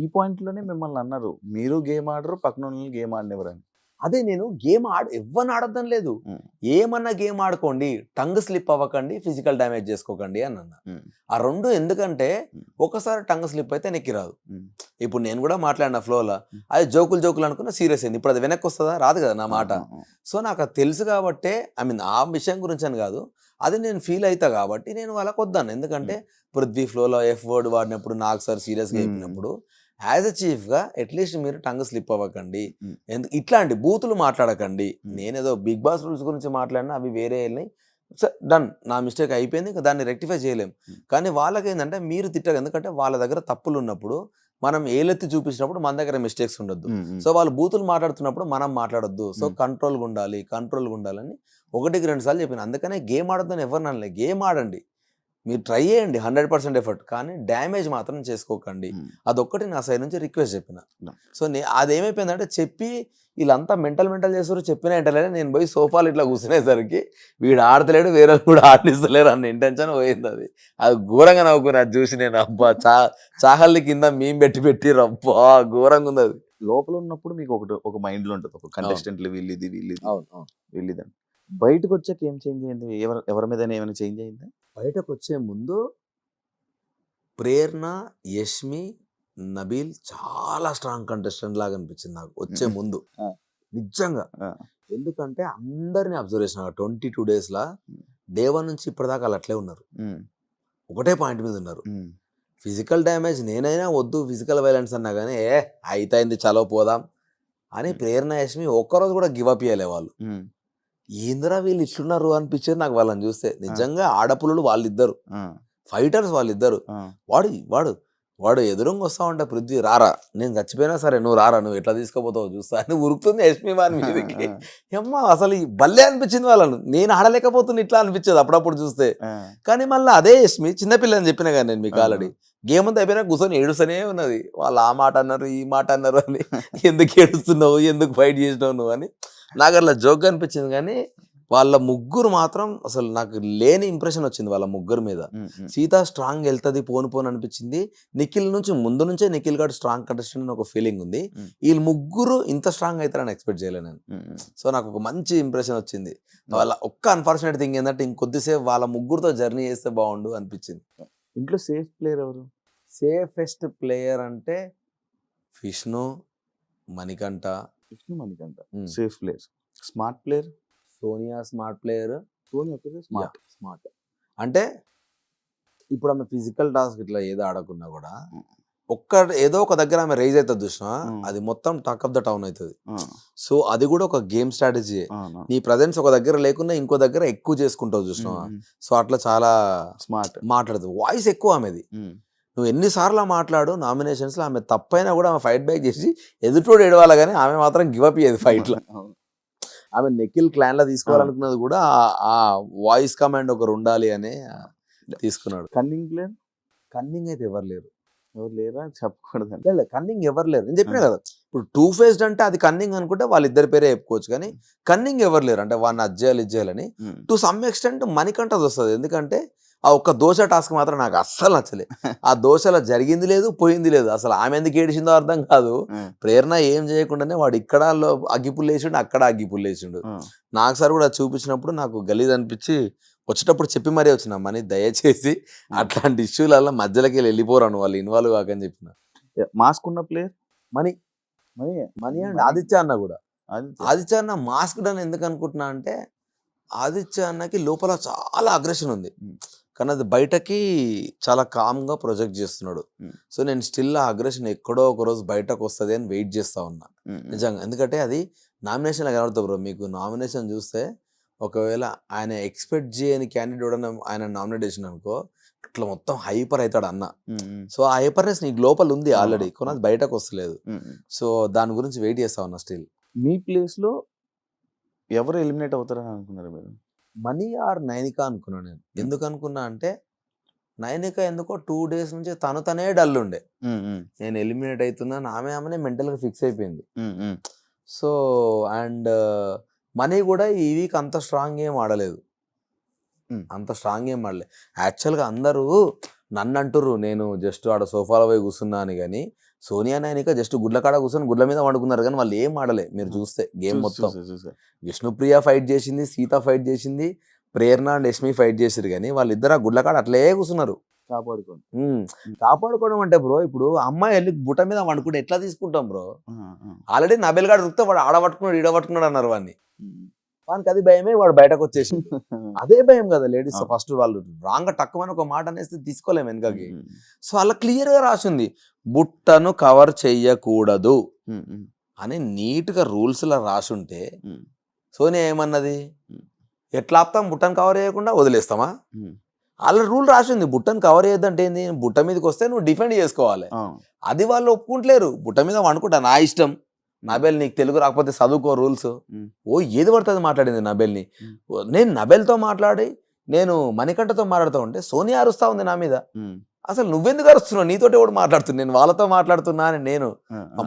ఈ పాయింట్ లోనే మిమ్మల్ని అన్నారు మీరు గేమ్ ఆడరు, పక్కన వాళ్ళని గేమ్ ఆడినవరని. అదే నేను గేమ్ ఎవరిని ఆడొద్దని లేదు, ఏమన్నా గేమ్ ఆడుకోండి, టంగ్ స్లిప్ అవ్వకండి, ఫిజికల్ డ్యామేజ్ చేసుకోకండి అని అన్న. ఆ రెండు ఎందుకంటే ఒకసారి టంగ్ స్లిప్ అయితే నెక్కి రాదు. ఇప్పుడు నేను కూడా మాట్లాడిన ఫ్లోలో అది జోకులు అనుకున్నా సీరియస్ అయింది, ఇప్పుడు అది వెనక్కి వస్తుందా? రాదు కదా నా మాట. సో నాకు అది తెలుసు కాబట్టే, ఐ మీన్ ఆ విషయం గురించి అని కాదు, అది నేను ఫీల్ అవుతా కాబట్టి నేను వాళ్ళకి వద్దాను. ఎందుకంటే పృథ్వీ ఫ్లోలో ఎఫ్ వర్డ్ వాడినప్పుడు నాకు సార్ సీరియస్గా చెప్పినప్పుడు యాజ్ అ చీఫ్గా అట్లీస్ట్ మీరు టంగ్ స్లిప్ అవ్వకండి, ఇట్లాంటి బూతులు మాట్లాడకండి. నేనేదో బిగ్ బాస్ రూల్స్ గురించి మాట్లాడినా అవి వేరే వెళ్ళినాయి, డన్, నా మిస్టేక్ అయిపోయింది, ఇంకా దాన్ని రెక్టిఫై చేయలేం. కానీ వాళ్ళకి ఏంటంటే మీరు తిట్టరు, ఎందుకంటే వాళ్ళ దగ్గర తప్పులు ఉన్నప్పుడు మనం ఏలెత్తి చూపించినప్పుడు మన దగ్గర మిస్టేక్స్ ఉండొద్దు. సో వాళ్ళు బూతులు మాట్లాడుతున్నప్పుడు మనం మాట్లాడొద్దు. సో కంట్రోల్గా ఉండాలని 1-2 సార్లు చెప్పిన. అందుకనే గేమ్ ఆడొద్దని ఎవరిని అనలే, గేమ్ ఆడండి, మీరు ట్రై చేయండి 100% ఎఫర్ట్, కానీ డ్యామేజ్ మాత్రం చేసుకోకండి. అదొక్కటి నా సైడ్ నుంచి రిక్వెస్ట్ చెప్పిన. సో అదేమైపోయిందంటే చెప్పి వీళ్ళంతా మెంటల్ చేస్తారు, చెప్పిన ఇంటర్లేదు, నేను పోయి సోఫాలు ఇట్లా కూర్చునేసరికి వీడు ఆడతలేడు, వేరే కూడా ఆడిస్తలేరు అన్న ఇంటెన్షన్ పోయింది. అది ఘోరంగా నవ్వుకుని అది చూసి నేను, అబ్బా చాహల్ని కింద మేము పెట్టి రబ్బా ఘోరంగా ఉంది. అది లోపల ఉన్నప్పుడు మీకు ఒక మైండ్ లో ఉంటుంది, ఒక కంటెస్టెంట్లు వీళ్ళిది వీళ్ళిదని. బయటకు వచ్చాక ఏం చేంజ్ అయింది? ఎవరి మీద ఏమైనా చేంజ్ అయిందా? బయటకు వచ్చే ముందు ప్రేరణ, యష్మి, నబీల్ చాలా స్ట్రాంగ్ కంటెస్టెంట్ లాగా అనిపించింది నాకు వచ్చే ముందు, నిజంగా. ఎందుకంటే అందరినీ అబ్జర్వ్ చేసిన 22 days డే 1 నుంచి ఇప్పటిదాకా వాళ్ళు అట్లే ఉన్నారు, ఒకటే పాయింట్ మీద ఉన్నారు. ఫిజికల్ డ్యామేజ్ నేనైనా వద్దు, ఫిజికల్ వైలెన్స్ అన్నా కానీ అయితేంది చలో పోదాం అని ప్రేరణ, యష్మి ఒక్కరోజు కూడా గివప్ చేయలే. వాళ్ళు ఏందిరా వీళ్ళు ఇట్లున్నారు అనిపించేది నాకు వాళ్ళని చూస్తే. నిజంగా ఆడపుల్లలు వాళ్ళిద్దరు, ఫైటర్స్ వాళ్ళిద్దరు. వాడు ఎదురుంగా వస్తా ఉంటే పృథ్వీ రారా, నేను చచ్చిపోయినా సరే నువ్వు రారా, నువ్వు ఎట్లా తీసుకుపోతావు చూస్తా అని ఉరుకుతుంది యష్మి వారి మీదకి. అమ్మా అసలు భలే అనిపించింది వాళ్ళను, నేను ఆడలేకపోతున్నా ఇట్లా అనిపించేది అప్పుడప్పుడు చూస్తే. కానీ మళ్ళీ అదే యష్మి చిన్నపిల్ల అని చెప్పిన కానీ నేను మీకు ఆల్రెడీ, గేమ్ అంతా అయిపోయినా కూర్చొని ఏడుస్తూనే ఉన్నది. వాళ్ళు ఆ మాట అన్నారు, ఈ మాట అన్నారు అని, ఎందుకు ఏడుస్తున్నావు, ఎందుకు ఫైట్ చేసినావు నువ్వు అని నాకు అట్లా జోక్ అనిపించింది. కానీ వాళ్ళ ముగ్గురు మాత్రం అసలు నాకు లేని ఇంప్రెషన్ వచ్చింది వాళ్ళ ముగ్గురు మీద. సీత స్ట్రాంగ్ వెళ్తుంది పోను అనిపించింది. నిఖిల్ నుంచి ముందు నుంచే నిఖిల్ గారు స్ట్రాంగ్ కంటెస్టెంట్ అని ఒక ఫీలింగ్ ఉంది. వీళ్ళు ముగ్గురు ఇంత స్ట్రాంగ్ అవుతారని ఎక్స్పెక్ట్ చేయలేను నేను. సో నాకు ఒక మంచి ఇంప్రెషన్ వచ్చింది. వాళ్ళ ఒక్క అన్ఫార్చునేట్ థింగ్ ఏంటంటే ఇంకొద్దిసేపు వాళ్ళ ముగ్గురుతో జర్నీ చేస్తే బాగుండు అనిపించింది. ఇంట్లో సేఫ్ ప్లేయర్ ఎవరు? సేఫెస్ట్ ప్లేయర్ అంటే Vishnu, Manikanta. Safe player. Smart player Sonia smart player. Sonia smart అంటే ఇప్పుడు ఆమె ఫిజికల్ టాస్క్ ఇట్లా ఏదో ఆడకున్నా కూడా ఏదో ఒక దగ్గర ఆమె రైజ్ అవుతుంది చూసినా, అది మొత్తం టాక్ ఆఫ్ ద టౌన్ అవుతుంది. సో అది కూడా ఒక గేమ్ స్ట్రాటజీ. నీ ప్రజెన్స్ ఒక దగ్గర లేకుండా ఇంకో దగ్గర ఎక్కువ చేసుకుంటావు చూసినా. సో అట్లా చాలా స్మార్ట్ మాట్లాడుతుంది. వాయిస్ ఎక్కువ ఆమెది. నువ్వు ఎన్నిసార్లు మాట్లాడు నామినేషన్స్లో, ఆమె తప్పైనా కూడా ఆమె ఫైట్ బ్యాక్ చేసి ఎదుటోడు ఏడవాలి, కానీ ఆమె మాత్రం గివప్ అయ్యేది ఫైట్లో. ఆమె నిఖిల్ క్లాన్లో తీసుకోవాలనుకున్నది కూడా ఆ వాయిస్ కమాండ్ ఒకరు ఉండాలి అని తీసుకున్నాడు. కన్నింగ్ అయితే ఎవరు లేరు చెప్పకూడదు. కన్నింగ్ ఎవరు లేరు, నేను చెప్పినా కదా. ఇప్పుడు 2 faced అంటే అది కన్నింగ్ అనుకుంటే వాళ్ళిద్దరి పేరే చెప్పుకోవచ్చు, కానీ కన్నింగ్ ఎవరు లేరు. అంటే వాడిని అది చేయాలని టు సమ్ ఎక్స్టెంట్ మణికంఠది వస్తుంది. ఎందుకంటే ఆ ఒక్క దోశ టాస్క్ మాత్రం నాకు అస్సలు నచ్చలే. ఆ దోశలో జరిగింది లేదు, పోయింది లేదు. అసలు ఆమె ఎందుకు ఏడిచిందో అర్థం కాదు. ప్రేరణ ఏం చేయకుండానే వాడు ఇక్కడ అగ్గిపుల్లేసిండు, అక్కడ అగ్గిపుల్లేసిండు. నాకు సార్ కూడా చూపించినప్పుడు నాకు గలీజ్ అనిపించి వచ్చేటప్పుడు చెప్పి మరీ వచ్చిన, మనీ దయచేసి అట్లాంటి ఇష్యూలలో మధ్యలోకి వెళ్ళిపోరాను, వాళ్ళు ఇన్వాల్వ్ కాకని చెప్పిన. మాస్క్ ఉన్న ప్లేయర్ మనీ అండ్ ఆదిత్య అన్న కూడా. ఆదిత్య అన్న మాస్క్ అని ఎందుకు అనుకుంటున్నా అంటే, ఆదిత్య అన్నకి లోపల చాలా అగ్రెషన్ ఉంది, కానీ అది బయటకి చాలా కామ్గా ప్రొజెక్ట్ చేస్తున్నాడు. సో నేను స్టిల్ ఆ అగ్రెషన్ ఎక్కడో ఒక రోజు బయటకు వస్తుంది అని వెయిట్ చేస్తా ఉన్నా నిజంగా. ఎందుకంటే అది నామినేషన్ కనబడుతుంది బ్రో. మీకు నామినేషన్ చూస్తే ఒకవేళ ఆయన ఎక్స్పెక్ట్ చేయని క్యాండిడేట్ ఆయన నామినేట్ చేసిన అనుకో, ఇట్లా మొత్తం హైపర్ అవుతాడు అన్న. సో ఆ హైపర్నెస్ నీకు లోపల ఉంది ఆల్రెడీ, కానీ అది బయటకు వస్తలేదు. సో దాని గురించి వెయిట్ చేస్తా ఉన్నా స్టిల్. మీ ప్లేస్లో ఎవరు ఎలిమినేట్ అవుతారని అనుకున్నారు మీరు? మనీ ఆర్ నైనిక అనుకున్నాను నేను. ఎందుకు అనుకున్నా అంటే, నైనిక ఎందుకో 2 days నుంచి తనే డల్ ఉండే, నేను ఎలిమినేట్ అవుతున్నాను, ఆమెనే మెంటల్గా ఫిక్స్ అయిపోయింది. సో అండ్ మనీ కూడా ఈ వీక్ అంత స్ట్రాంగ్ ఏం ఆడలేదు. అంత స్ట్రాంగ్ ఏం ఆడలే. యాక్చువల్గా అందరూ నన్ను అంటుర్రు నేను జస్ట్ ఆడ సోఫాలో పోయి కూర్చున్నా అని, కానీ సోనియా నైనిక జస్ట్ గుడ్ల కాడ కూర్చొని గుడ్ల మీద వండుకున్నారు, కానీ వాళ్ళు ఏం ఆడలే. మీరు చూస్తే గేమ్ మొత్తం విష్ణుప్రియ ఫైట్ చేసింది, సీత ఫైట్ చేసింది, ప్రేరణ అండ్ యష్మి ఫైట్ చేసిరు, కానీ వాళ్ళిద్దరు ఆ గుడ్ల కాడ అట్లే కూర్చున్నారు. కాపాడుకోవడం అంటే బ్రో, ఇప్పుడు అమ్మాయి వెళ్ళి బుట్ట మీద వండుకుంటే ఎట్లా తీసుకుంటాం బ్రో? ఆల్రెడీ నబెల్ గాడు రుక్తే వాడు ఆడ పట్టుకున్నాడు ఈడ పట్టుకున్నాడు అన్నారు వాడిని. వానికి అది భయమే, వాడు బయటకు వచ్చేసి అదే భయం కదా లేడీస్. ఫస్ట్ వాళ్ళు రాంగ్ టక్కుమని ఒక మాట అనేసి తీసుకోలేము వెనకకి. సో అలా క్లియర్ గా రాసింది, బుట్టను కవర్ చెయ్యకూడదు అని నీట్ గా రూల్స్ లా రాసుంటే సోనియా ఏమన్నది, ఎట్లా ఆపుతాం బుట్టను కవర్ చేయకుండా వదిలేస్తామా? వాళ్ళ రూల్ రాసింది, బుట్టను కవర్ చేయొద్దంటే ఏంది, బుట్ట మీదకి వస్తే నువ్వు డిఫెండ్ చేసుకోవాలి. అది వాళ్ళు ఒప్పుకుంటలేరు. బుట్ట మీద వండుకుంటా నా ఇష్టం, నబెల్ నీకు తెలుగు రాకపోతే చదువుకో రూల్స్. ఓ ఏది పడుతుంది మాట్లాడింది నబెల్ని. నేను నబెల్తో మాట్లాడి నేను మణికంఠతో మాట్లాడుతూ ఉంటే సోనియా అరుస్తా ఉంది నా మీద. అసలు నువ్వెందుకు అరుస్తున్నావు, నీతోటి ఎవడు మాట్లాడుతున్నా, నేను వాళ్ళతో మాట్లాడుతున్నా అని. నేను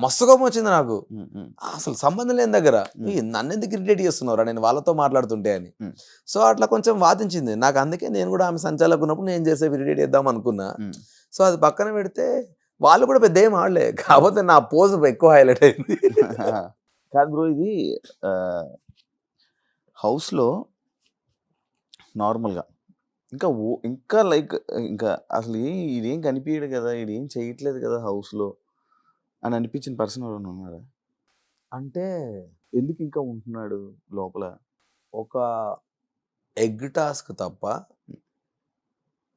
మస్తు కోపం వచ్చింది నాకు. అసలు సంబంధం లేని దగ్గర నన్ను ఎందుకు ఇరిటేట్ చేస్తున్నారా నేను వాళ్ళతో మాట్లాడుతుంటే అని. సో అట్లా కొంచెం వాదించింది నాకు. అందుకే నేను కూడా ఆమె సంచాలకు ఉన్నప్పుడు నేను చేసే ఇరిటేట్ చేద్దాం అనుకున్నా. సో అది పక్కన పెడితే వాళ్ళు కూడా పెద్ద ఏం ఆడలే, కాకపోతే నా పోజ్ ఎక్కువ హైలైట్ అయింది. కాదు బ్రో, ఇది హౌస్లో నార్మల్గా ఇంకా లైక్ ఇంకా అసలు ఇదేం కనిపించడు కదా, ఇదేం చేయట్లేదు కదా హౌస్లో అని అనిపించిన పర్సన్ ఎవరైనా ఉన్నారా? అంటే ఎందుకు ఇంకా ఉంటున్నాడు లోపల? ఒక ఎగ్ టాస్క్ తప్ప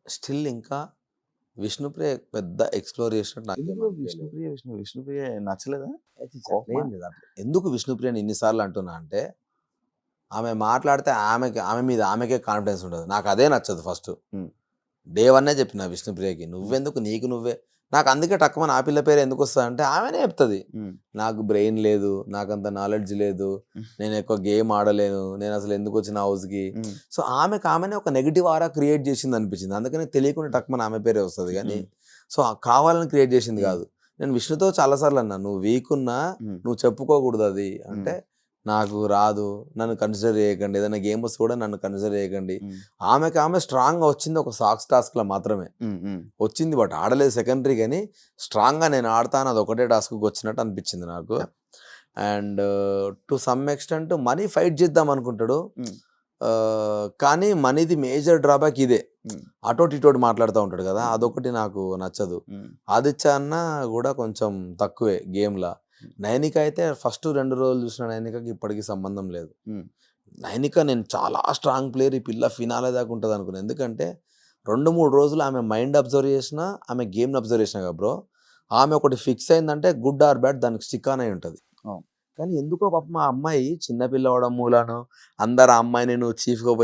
స్టిల్ ఇంకా విష్ణుప్రియ పెద్ద ఎక్స్ప్లోర్ చేసినట్టు. విష్ణుప్రియ నచ్చలేదా? ఎందుకు విష్ణుప్రియని ఇన్నిసార్లు అంటున్నా అంటే, ఆమె మాట్లాడితే ఆమెకే కాన్ఫిడెన్స్ ఉండదు. నాకు అదే నచ్చదు. ఫస్ట్ డే వన్నే చెప్పిన విష్ణుప్రియకి, నువ్వెందుకు నీకు నువ్వే, నాకు అందుకే టక్కుమని ఆ పిల్ల పేరు ఎందుకు వస్తుంది అంటే ఆమెనే చెప్తుంది, నాకు బ్రెయిన్ లేదు, నాకు అంత నాలెడ్జ్ లేదు, నేను ఎక్కువ గేమ్ ఆడలేను, నేను అసలు ఎందుకు వచ్చిన హౌస్కి. సో ఆమెనే ఒక నెగిటివ్ ఆరా క్రియేట్ చేసింది అనిపించింది. అందుకని తెలియకుండా టక్కుమని ఆమె పేరే వస్తుంది, కానీ సో కావాలని క్రియేట్ చేసింది కాదు. నేను విష్ణుతో చాలాసార్లు అన్నా, నువ్వు వీక్ ఉన్నా నువ్వు చెప్పుకోకూడదు అది అంటే, నాకు రాదు, నన్ను కన్సిడర్ చేయకండి, ఏదైనా గేమ్ వస్తే కూడా నన్ను కన్సిడర్ చేయకండి. ఆమె స్ట్రాంగ్గా వచ్చింది ఒక సాక్స్ టాస్క్లో మాత్రమే వచ్చింది, బట్ ఆడలేదు సెకండరీ. కానీ స్ట్రాంగ్గా నేను ఆడతాను, అది ఒకటే టాస్క్కి వచ్చినట్టు అనిపించింది నాకు. And to some extent money fight చేద్దాం అనుకుంటాడు, కానీ మనీది మేజర్ డ్రాబ్యాక్ ఇదే, అటోటి ఇటోటి మాట్లాడుతూ ఉంటాడు కదా, అదొకటి నాకు నచ్చదు. ఆదిత్య అన్న కూడా కొంచెం తక్కువే గేమ్లా. నైనిక అయితే ఫస్ట్ 2 రోజులు చూసిన నైనికకి ఇప్పటికీ సంబంధం లేదు. నైనిక నేను చాలా స్ట్రాంగ్ ప్లేయర్, ఈ పిల్ల ఫినాలే దాకా ఉంటుంది అనుకున్నాను. ఎందుకంటే 2-3 రోజులు ఆమె మైండ్ అబ్జర్వ్ చేసినా, ఆమె గేమ్ని అబ్జర్వ్ చేసినా కదా బ్రో, ఆమె ఒకటి ఫిక్స్ అయిందంటే గుడ్ ఆర్ బ్యాడ్ దానికి స్టిక్ అనే ఉంటుంది. కానీ ఎందుకో పాప మా అమ్మాయి చిన్నపిల్ల అవడం మూలాను, అందరు ఆ అమ్మాయిని నువ్వు చీఫ్గా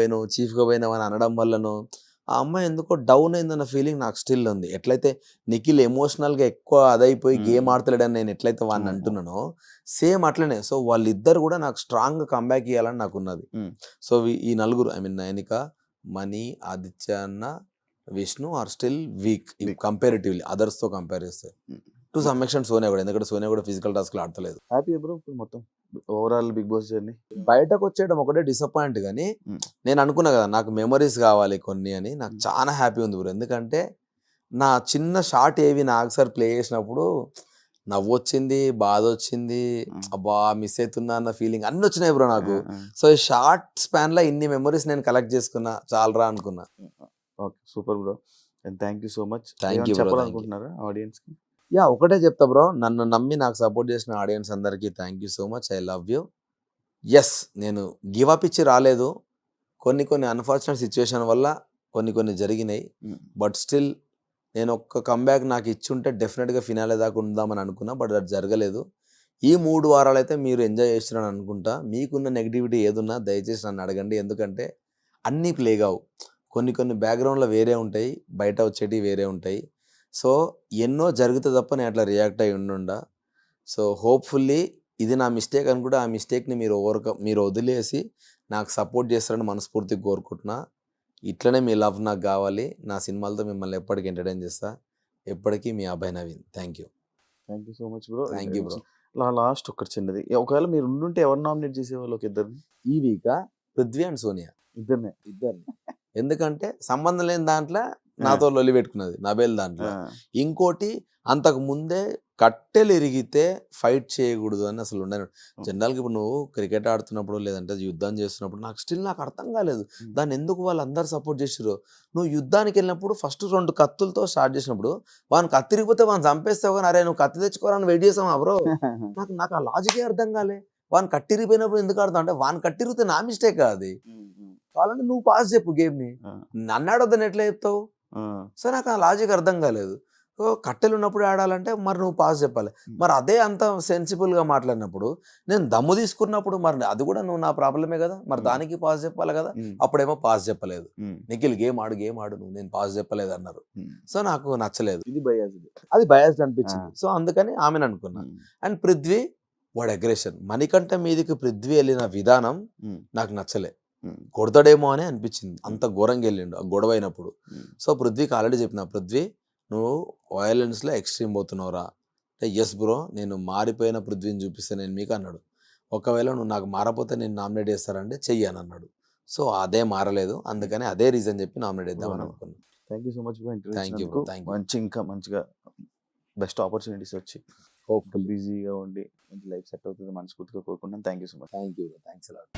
పోయినావు అని అనడం వల్లను ఆ అమ్మాయి ఎందుకో డౌన్ అయిందన్న ఫీలింగ్ నాకు స్టిల్ ఉంది. ఎట్లయితే నిఖిల్ ఎమోషనల్గా ఎక్కువ అదైపోయి గేమ్ ఆడతలేడని నేను ఎట్లయితే వాడిని అంటున్నానో సేమ్ అట్లనే. సో వాళ్ళిద్దరు కూడా నాకు స్ట్రాంగ్గా కంబ్యాక్ ఇవ్వాలని నాకు ఉన్నది. సో ఈ నలుగురు, ఐ మీన్ నైనిక, మనీ, ఆదిత్య అన్న, Vishnu are still weak comparatively అదర్స్తో కంపేర్ చేస్తే. టు సమ్ ఎక్స్టెంట్ సోనియా కూడా, ఎందుకంటే సోనియా కూడా ఫిజికల్ టాస్క్లు ఆడతలేదు. హ్యాపీ బ్రో మొత్తం ఓవరాల్ బిగ్ బాస్ జర్నీ? బయటకు వచ్చేయడం ఒకటే డిసప్పాయింట్, కానీ నేను అనుకున్నా కదా నాకు మెమరీస్ కావాలి కొన్ని అని. నాకు చాలా హ్యాపీ ఉంది బ్రో, ఎందుకంటే నా చిన్న షార్ట్ ఏవి నాకు సార్ ప్లే చేసినప్పుడు నవ్వు వచ్చింది, బాధ వచ్చింది, అబ్బా మిస్ అవుతున్నా అన్న ఫీలింగ్ అన్నీ వచ్చినాయి బ్రో నాకు. సో ఈ షార్ట్ స్పాన్లో ఇన్ని మెమరీస్ నేను కలెక్ట్ చేసుకున్నా చాలరా అనుకున్నా. Okay, super bro, and thank you so much. Thank you చెప్పాలనుకుంటున్నారా ఆడియన్స్కి? ఒకటే చెప్తా బ్రో, నన్ను నమ్మి నాకు సపోర్ట్ చేసిన ఆడియన్స్ అందరికీ thank you so much, I love you. Yes, నేను గివ్ అప్ ఇచ్చి రాలేదు, కొన్ని అన్ఫార్చునేట్ సిచ్యువేషన్ వల్ల కొన్ని జరిగినాయి. బట్ స్టిల్ నేను ఒక్క కంబ్యాక్ నాకు ఇచ్చి ఉంటే డెఫినెట్గా ఫినాలే దాకా ఉందామని అనుకున్నా, బట్ అది జరగలేదు. ఈ 3 వారాలు అయితే మీరు ఎంజాయ్ చేస్తున్నాను అనుకుంటా. మీకున్న నెగిటివిటీ ఏదున్నా దయచేసి నన్ను అడగండి, ఎందుకంటే అన్నీ ప్లే కావు. కొన్ని బ్యాక్గ్రౌండ్లో వేరే ఉంటాయి, బయట వచ్చేటివి వేరే ఉంటాయి. సో ఎన్నో జరిగితే తప్ప నేను అట్లా రియాక్ట్ అయ్యి ఉండుండా. సో హోప్ఫుల్లీ ఇది నా మిస్టేక్ అనుకుంటే ఆ మిస్టేక్ని మీరు వదిలేసి నాకు సపోర్ట్ చేస్తారని మనస్ఫూర్తిగా కోరుకుంటున్నా. ఇట్లనే మీ లవ్ నాకు కావాలి. నా సినిమాలతో మిమ్మల్ని ఎప్పటికీ ఎంటర్టైన్ చేస్తా. ఎప్పటికీ మీ Abhay Naveen. Thank you so much bro. Thank you bro. Last ఒకటి చిన్నది, ఒకవేళ మీరు ఉండుంటే ఎవరు నామినేట్ చేసేవాళ్ళు? ఒక ఇద్దరు. ఈ వీక్ పృథ్వీ అండ్ సోనియా ఇద్దరిని ఎందుకంటే సంబంధం లేని దాంట్లో నాతో లొల్లి పెట్టుకున్నది నబేల్ దాంట్లో. ఇంకోటి అంతకు ముందే కట్టెలు ఇరిగితే ఫైట్ చేయకూడదు అని అసలు ఉండను. జనరల్గా ఇప్పుడు నువ్వు క్రికెట్ ఆడుతున్నప్పుడు లేదంటే యుద్ధం చేస్తున్నప్పుడు నాకు అర్థం కాలేదు దాన్ని ఎందుకు వాళ్ళు అందరు సపోర్ట్ చేసిర్రు. నువ్వు యుద్ధానికి వెళ్ళినప్పుడు ఫస్ట్ 2 కత్తులతో స్టార్ట్ చేసినప్పుడు వాడిని కత్తి ఇరిగిపోతే వాడిని చంపేస్తావు కానీ అరే నువ్వు కత్తి తెచ్చుకోవాలని వెయిట్ చేసావా బ్రో. నాకు ఆ లాజికే అర్థం కాలే. వాడిని కట్టిరిగిపోయినప్పుడు ఎందుకు ఆడతావు అంటే వాడిని కట్టిరిగితే నా మిస్టేక్ అది. కావాలంటే నువ్వు పాస్ చెప్పు గేమ్ని, నన్ను ఆడొద్దని ఎట్లా చెప్తావు. సో నాకు ఆ లాజిక్ అర్థం కాలేదు. కట్టెలు ఉన్నప్పుడు ఆడాలంటే మరి నువ్వు పాస్ చెప్పాలి. మరి అదే అంత సెన్సిబుల్గా మాట్లాడినప్పుడు నేను దమ్ము తీసుకున్నప్పుడు మరి అది కూడా నువ్వు నా ప్రాబ్లమే కదా. మరి దానికి పాస్ చెప్పాలి కదా. అప్పుడేమో పాస్ చెప్పలేదు. నిఖిల్ గేమ్ ఆడు నువ్వు, నేను పాస్ చెప్పలేదు అన్నారు. సో నాకు నచ్చలేదు, అది బయాస్డ్ అనిపించింది. సో అందుకని ఆమెను అనుకున్నా. అండ్ పృథ్వీ వాడు అగ్రెషన్ మణికంఠ మీదకి పృథ్వీ వెళ్ళిన విధానం నాకు నచ్చలే. కొడతాడేమో అని అనిపించింది, అంత ఘోరంగా వెళ్ళిండు ఆ గొడవ అయినప్పుడు. సో పృథ్వీకి ఆల్రెడీ చెప్పిన, పృథ్వీ నువ్వు వయలెన్స్లో ఎక్స్ట్రీమ్ పోతున్నావురా అంటే ఎస్ బ్రో నేను మారిపోయిన పృథ్వీని చూపిస్తాను నేను మీకు అన్నాడు. ఒకవేళ నువ్వు నాకు మారపోతే నేను నామినేట్ చేస్తారంటే చెయ్యని అన్నాడు. సో అదే మారలేదు, అందుకని అదే రీజన్ చెప్పి నామినేట్ చేద్దామని అనుకున్నాను. Thank you so much. Thank you. ఇంకా మంచిగా బెస్ట్ ఆపర్చునిటీస్ వచ్చి హోప్ఫుల్ బిజీగా ఉండి మంచి లైఫ్ సెట్ అవుతుంది మనస్ఫూర్తిగా కోరుకుంటాను. Thank you so much. Thanks a lot.